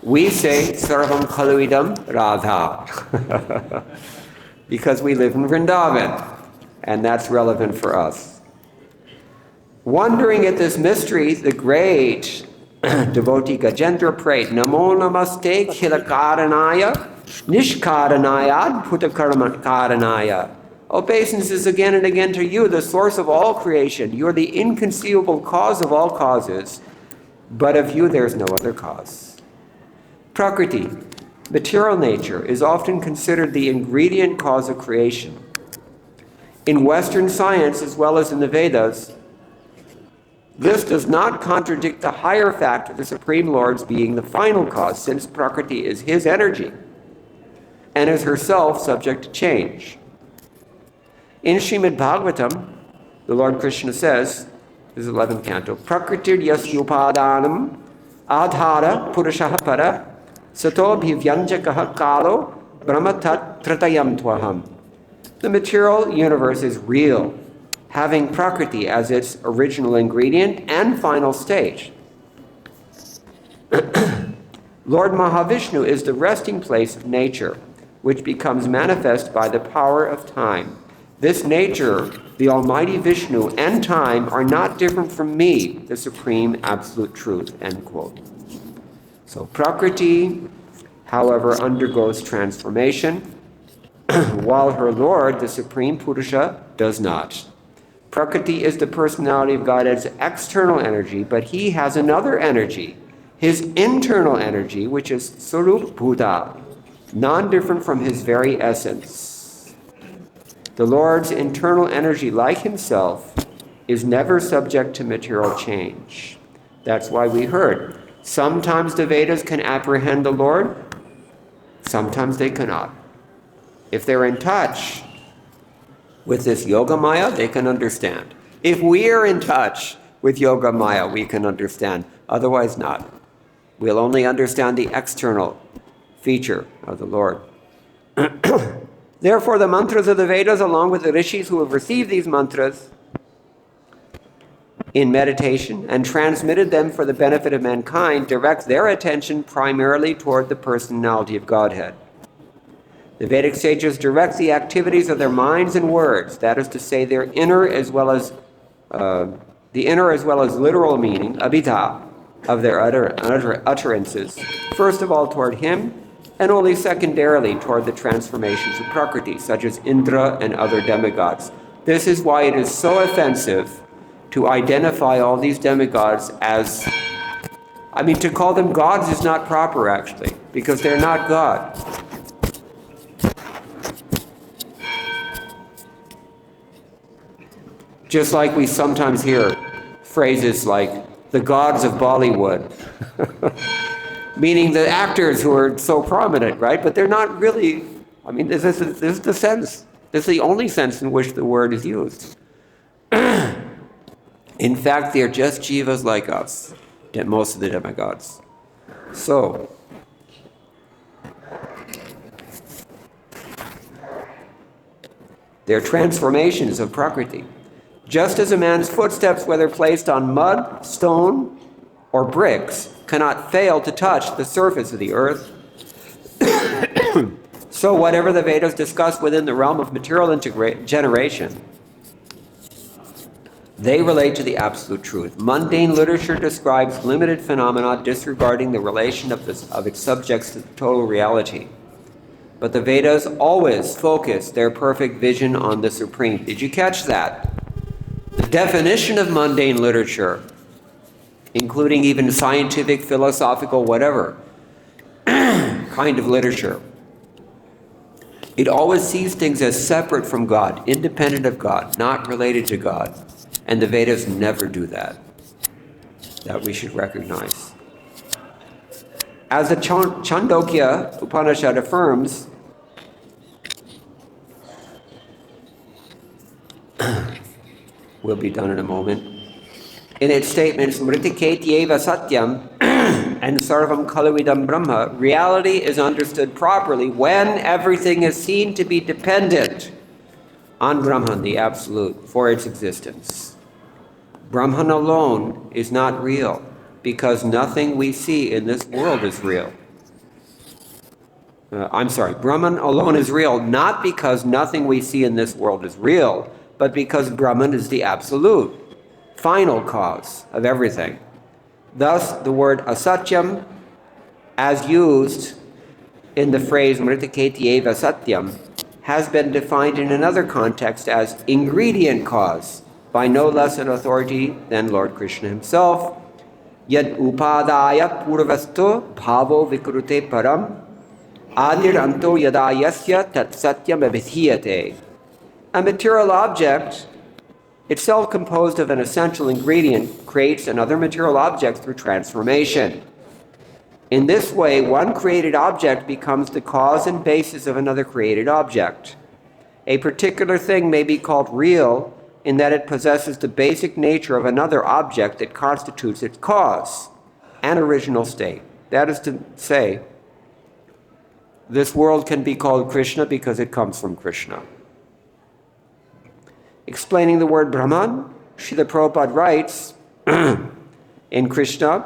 A: we say Sarvam Kalavidam Radha, because we live in Vrindavan, and that's relevant for us. Wondering at this mystery, the great devotee Gajendra prayed, Namo Namaste Khilakaranaya Nishkaranayad Puttakarmakaranaya. Obeisances again and again to you, the source of all creation. You are the inconceivable cause of all causes, but of you there is no other cause. Prakriti, material nature, is often considered the ingredient cause of creation. In Western science, as well as in the Vedas, this does not contradict the higher fact of the Supreme Lord's being the final cause, since Prakriti is his energy and is herself subject to change. In Srimad Bhagavatam, the Lord Krishna says, this is 11th canto, Prakritir yasyupadanam adhara purushaha para sato bhivyanjakaha kalo brahmatat tratayam tvaham. The material universe is real, having Prakriti as its original ingredient and final stage. Lord Mahavishnu is the resting place of nature, which becomes manifest by the power of time. This nature, the Almighty Vishnu, and time are not different from me, the supreme absolute truth, end quote. So Prakriti, however, undergoes transformation, while her Lord, the Supreme Purusha, does not. Prakriti is the personality of God as external energy, but he has another energy, his internal energy, which is Sarup Buddha, non-different from his very essence. The Lord's internal energy, like himself, is never subject to material change. That's why we heard, sometimes the Vedas can apprehend the Lord, sometimes they cannot. If they're in touch with this Yoga Maya, they can understand. If we are in touch with Yoga Maya, we can understand. Otherwise not. We'll only understand the external feature of the Lord. Therefore, the mantras of the Vedas, along with the rishis who have received these mantras in meditation and transmitted them for the benefit of mankind, direct their attention primarily toward the personality of Godhead. The Vedic sages direct the activities of their minds and words, that is to say, their inner as well as literal meaning, abhita, of their utterances, first of all toward him, and only secondarily toward the transformations of Prakriti, such as Indra and other demigods. This is why it is so offensive to identify all these demigods as, to call them gods is not proper actually, because they're not God. Just like we sometimes hear phrases like the gods of Bollywood, meaning the actors who are so prominent, right? But they're not really, this is the sense. This is the only sense in which the word is used. In fact, they're just jivas like us, most of the demigods. So, they're transformations of Prakriti. Just as a man's footsteps, whether placed on mud, stone, or bricks, cannot fail to touch the surface of the earth, so whatever the Vedas discuss within the realm of material generation, they relate to the absolute truth. Mundane literature describes limited phenomena, disregarding the relation of its subjects to the total reality. But the Vedas always focus their perfect vision on the Supreme. Did you catch that? The definition of mundane literature, including even scientific, philosophical, whatever kind of literature, it always sees things as separate from God, independent of God, not related to God. And the Vedas never do that. That we should recognize. As the Chandogya Upanishad affirms, will be done in a moment, in its statements, Mritiketyeva Satyam and Sarvam Kalavidam Brahma, reality is understood properly when everything is seen to be dependent on Brahman, the Absolute, for its existence. Brahman alone is not real, because nothing we see in this world is real. Brahman alone is real, not because nothing we see in this world is real, but because Brahman is the absolute, final cause of everything. Thus, the word asatyam, as used in the phrase Mritiketyeva Satyam, has been defined in another context as ingredient cause by no less an authority than Lord Krishna himself. Yad upadaya purvasto bhavo vikrute param adir anto yada yasya tat satyam abhithiyate. A material object, itself composed of an essential ingredient, creates another material object through transformation. In this way, one created object becomes the cause and basis of another created object. A particular thing may be called real in that it possesses the basic nature of another object that constitutes its cause and original state. That is to say, this world can be called Krishna because it comes from Krishna. Explaining the word Brahman, Srila Prabhupada writes in Krishna,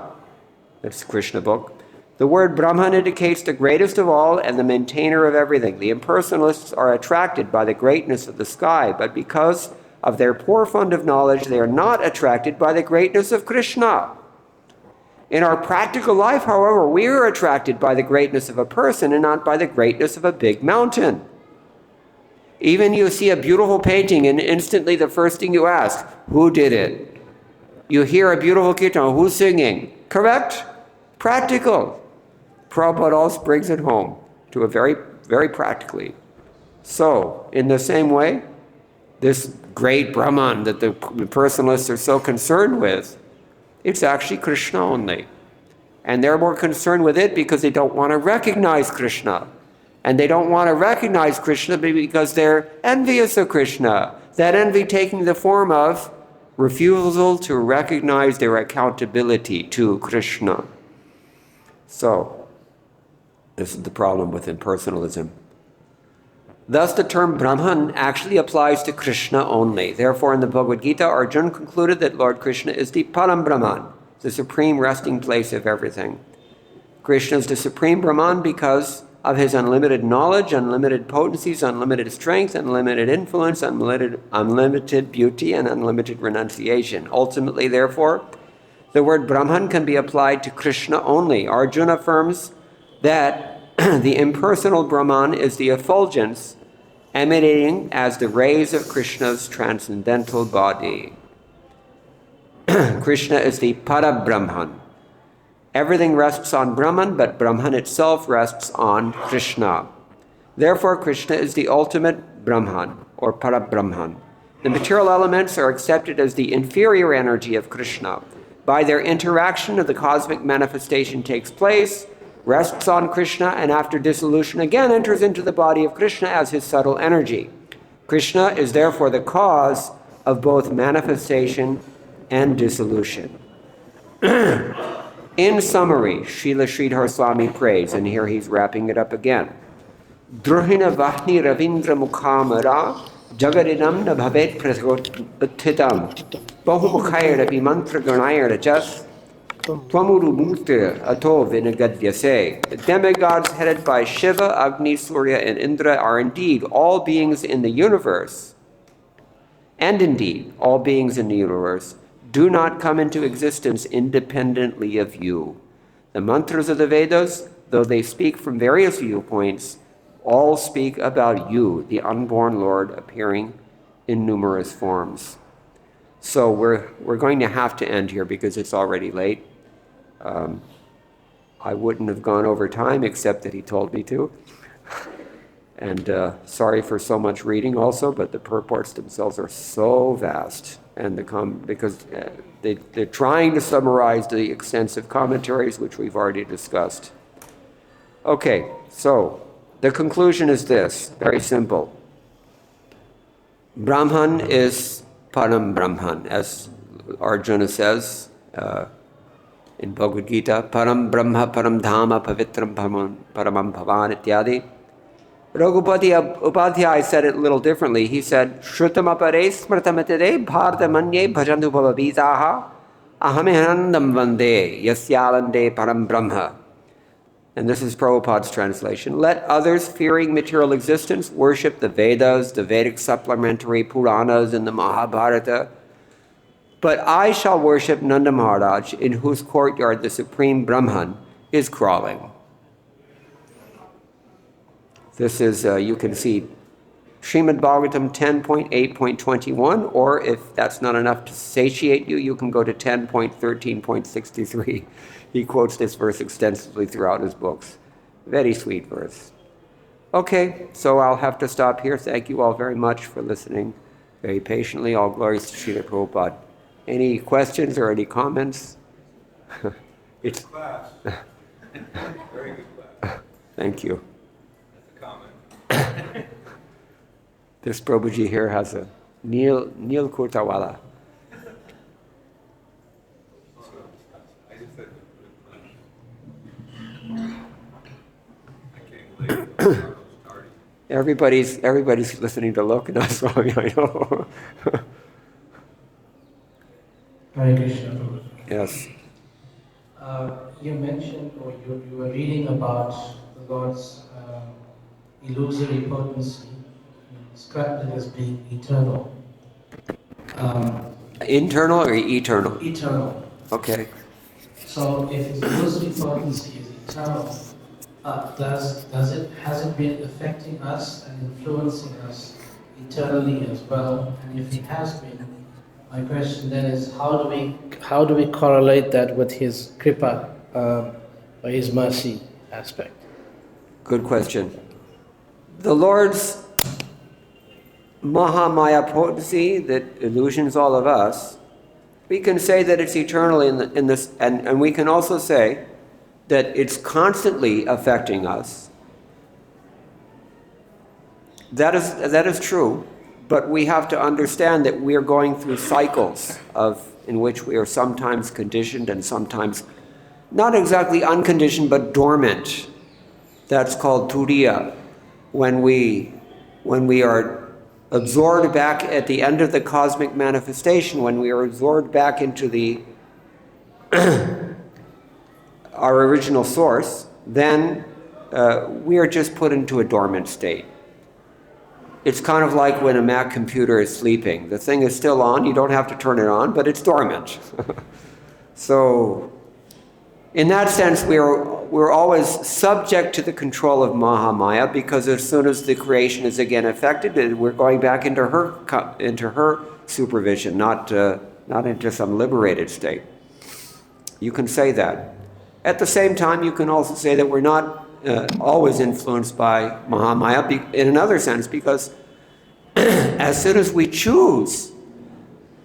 A: that's the Krishna book, the word Brahman indicates the greatest of all and the maintainer of everything. The impersonalists are attracted by the greatness of the sky, but because of their poor fund of knowledge, they are not attracted by the greatness of Krishna. In our practical life, however, we are attracted by the greatness of a person and not by the greatness of a big mountain. Even you see a beautiful painting and instantly the first thing you ask, who did it? You hear a beautiful kirtan, who's singing? Correct? Practical. Prabhupada also brings it home to a very, very practically. So, in the same way, this great Brahman that the personalists are so concerned with, it's actually Krishna only. And they're more concerned with it because they don't want to recognize Krishna. And they don't want to recognize Krishna because they're envious of Krishna. That envy taking the form of refusal to recognize their accountability to Krishna. So, this is the problem with impersonalism. Thus, the term Brahman actually applies to Krishna only. Therefore, in the Bhagavad-Gita, Arjuna concluded that Lord Krishna is the Param Brahman, the supreme resting place of everything. Krishna is the supreme Brahman because of his unlimited knowledge, unlimited potencies, unlimited strength, unlimited influence, unlimited beauty, and unlimited renunciation. Ultimately, therefore, the word Brahman can be applied to Krishna only. Arjuna affirms that the impersonal Brahman is the effulgence emanating as the rays of Krishna's transcendental body. Krishna is the Para-Brahman. Everything rests on Brahman, but Brahman itself rests on Krishna. Therefore, Krishna is the ultimate Brahman, or Para-Brahman. The material elements are accepted as the inferior energy of Krishna. By their interaction, the cosmic manifestation takes place, rests on Krishna, and after dissolution again enters into the body of Krishna as his subtle energy. Krishna is therefore the cause of both manifestation and dissolution. In summary, Srila Sridhar Swami prays, and here he's wrapping it up again. Druhina Vahni Ravindra Mukhamara Jagarinam na bhavet prathitam Bahumukhayra Vimantra Ganayra Jas Twamuru Murti Ato Vinagadyase. The demigods headed by Shiva, Agni, Surya, and Indra are indeed all beings in the universe. And indeed, all beings in the universe do not come into existence independently of you. The mantras of the Vedas, though they speak from various viewpoints, all speak about you, the unborn Lord, appearing in numerous forms. So we're going to have to end here because it's already late. I wouldn't have gone over time except that he told me to. And sorry for so much reading also, but the purports themselves are so vast. And because they're trying to summarize the extensive commentaries which we've already discussed. Okay, so the conclusion is this, very simple. Brahman is Param Brahman, as Arjuna says in Bhagavad-Gita, Param Brahma, Param Dhama, Pavitram Paramam Bhavan, ityadi. Raghupati Upadhyay said it a little differently. He said, Shrutam apare smrtamatade bhardamanye bhajandu bhavabhitaha ahamehanandam vande yasyalande param brahma. And this is Prabhupada's translation. Let others fearing material existence worship the Vedas, the Vedic supplementary Puranas, and the Mahabharata. But I shall worship Nanda Maharaj, in whose courtyard the supreme Brahman is crawling. This is, you can see Srimad Bhagavatam 10.8.21, or if that's not enough to satiate you, you can go to 10.13.63. He quotes this verse extensively throughout his books. Very sweet verse. Okay, so I'll have to stop here. Thank you all very much for listening very patiently. All glories to Srila Prabhupada. Any questions or any comments? It's
B: class. Very good class.
A: Thank you.
B: Comment.
A: This Prabhuji here has a Neil Kurtawala.
B: I just said I can't believe it.
A: Everybody's listening to Lokanath Swami, I know.
C: Hare Krishna, Prabhu.
A: Yes.
C: You mentioned, or you were reading about the Lord's illusory potency, described it as being eternal.
A: Internal or eternal?
C: Eternal.
A: Okay.
C: So if his illusory potency is eternal, has it been affecting us and influencing us eternally as well? And if it has been, my question then is, how do we correlate that with his kripa, or his mercy aspect?
A: Good question. The Lord's Mahamaya potency that illusions all of us, we can say that it's eternal in this, and we can also say that it's constantly affecting us. That is true, but we have to understand that we are going through cycles in which we are sometimes conditioned and sometimes not exactly unconditioned but dormant. That's called turiya. When we are absorbed back at the end of the cosmic manifestation, when we are absorbed back into the our original source, then we are just put into a dormant state. It's kind of like when a Mac computer is sleeping. The thing is still on, you don't have to turn it on, but it's dormant. So in that sense, we're always subject to the control of Mahamaya, because as soon as the creation is again affected, we're going back into her supervision, not not into some liberated state. You can say that. At the same time, you can also say that we're not always influenced by Mahamaya in another sense, because as soon as we choose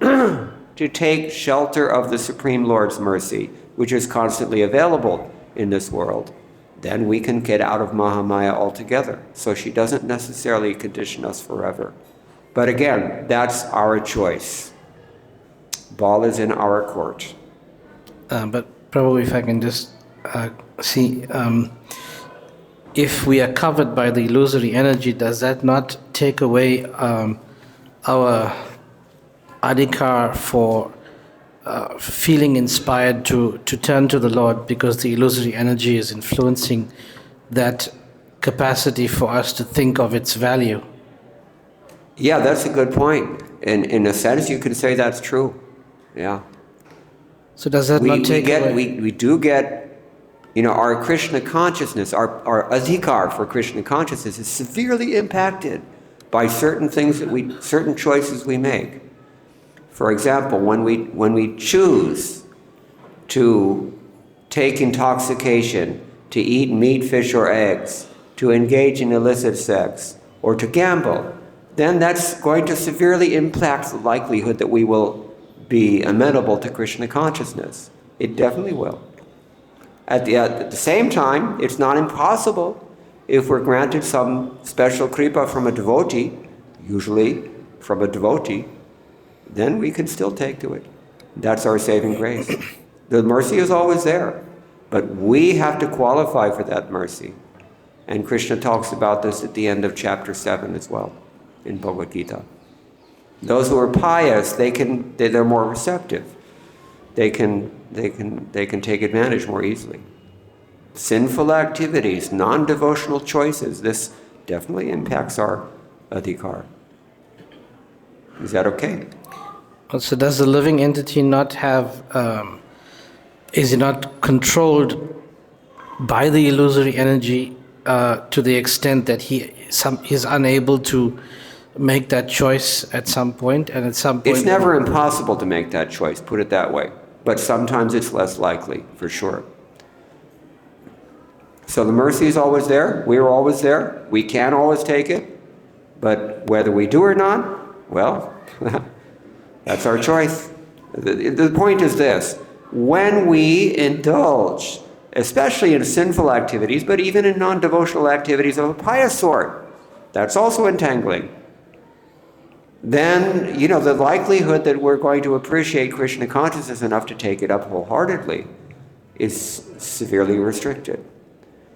A: to take shelter of the Supreme Lord's mercy, which is constantly available in this world, then we can get out of Mahamaya altogether. So she doesn't necessarily condition us forever. But again, that's our choice. Ball is in our court.
C: But Prabhu, if I can just see, if we are covered by the illusory energy, does that not take away our adhikar for feeling inspired to turn to the Lord, because the illusory energy is influencing that capacity for us to think of its value?
A: Yeah, that's a good point. In a sense, you can say that's true. Yeah.
C: So does that not take away?
A: We do get, our Krishna consciousness, our adhikar for Krishna consciousness is severely impacted by certain things certain choices we make. For example, when we choose to take intoxication, to eat meat, fish, or eggs, to engage in illicit sex, or to gamble, then that's going to severely impact the likelihood that we will be amenable to Krishna consciousness. It definitely will. At the same time, it's not impossible if we're granted some special kripa from a devotee, usually from a devotee, then we can still take to it. That's our saving grace. The mercy is always there, but we have to qualify for that mercy. And Krishna talks about this at the end of chapter 7 as well in Bhagavad-Gita. Those who are pious, they're more receptive. They can take advantage more easily. Sinful activities, non-devotional choices, this definitely impacts our adhikar. Is that okay?
C: So does the living entity not have, is it not controlled by the illusory energy to the extent that he is unable to make that choice at some point, and at some point...
A: It's never impossible to make that choice, put it that way. But sometimes it's less likely, for sure. So the mercy is always there. We're always there. We can always take it. But whether we do or not, well... That's our choice. The point is this: when we indulge, especially in sinful activities, but even in non-devotional activities of a pious sort, that's also entangling, then, the likelihood that we're going to appreciate Krishna consciousness enough to take it up wholeheartedly is severely restricted.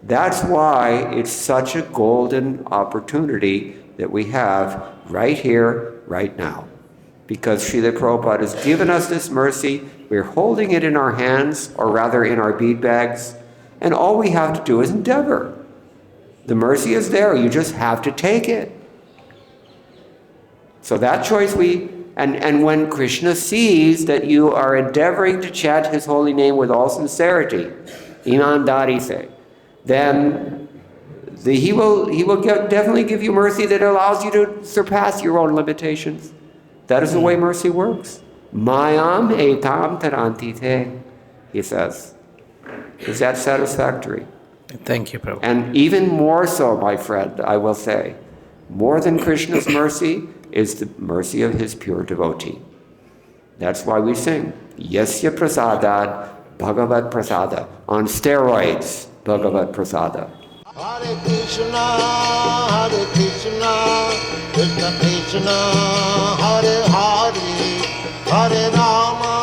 A: That's why it's such a golden opportunity that we have right here, right now. Because Srila Prabhupada has given us this mercy, we're holding it in our hands, or rather in our bead bags, and all we have to do is endeavor. The mercy is there, you just have to take it. So that choice and when Krishna sees that you are endeavoring to chant his holy name with all sincerity, imandari se, then he will definitely give you mercy that allows you to surpass your own limitations. That is the way mercy works. Mayam etam taranti te, he says. Is that satisfactory?
C: Thank you, Prabhu.
A: And even more so, my friend, I will say, more than Krishna's mercy is the mercy of his pure devotee. That's why we sing, Yasya prasadad Bhagavad prasada. On steroids, Bhagavad prasada.
D: Hare Krishna, Krishna Krishna, Hare Hare, Hare Rama,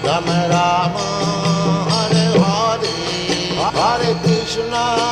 D: Rama Rama, Hare Hare, Hare Krishna.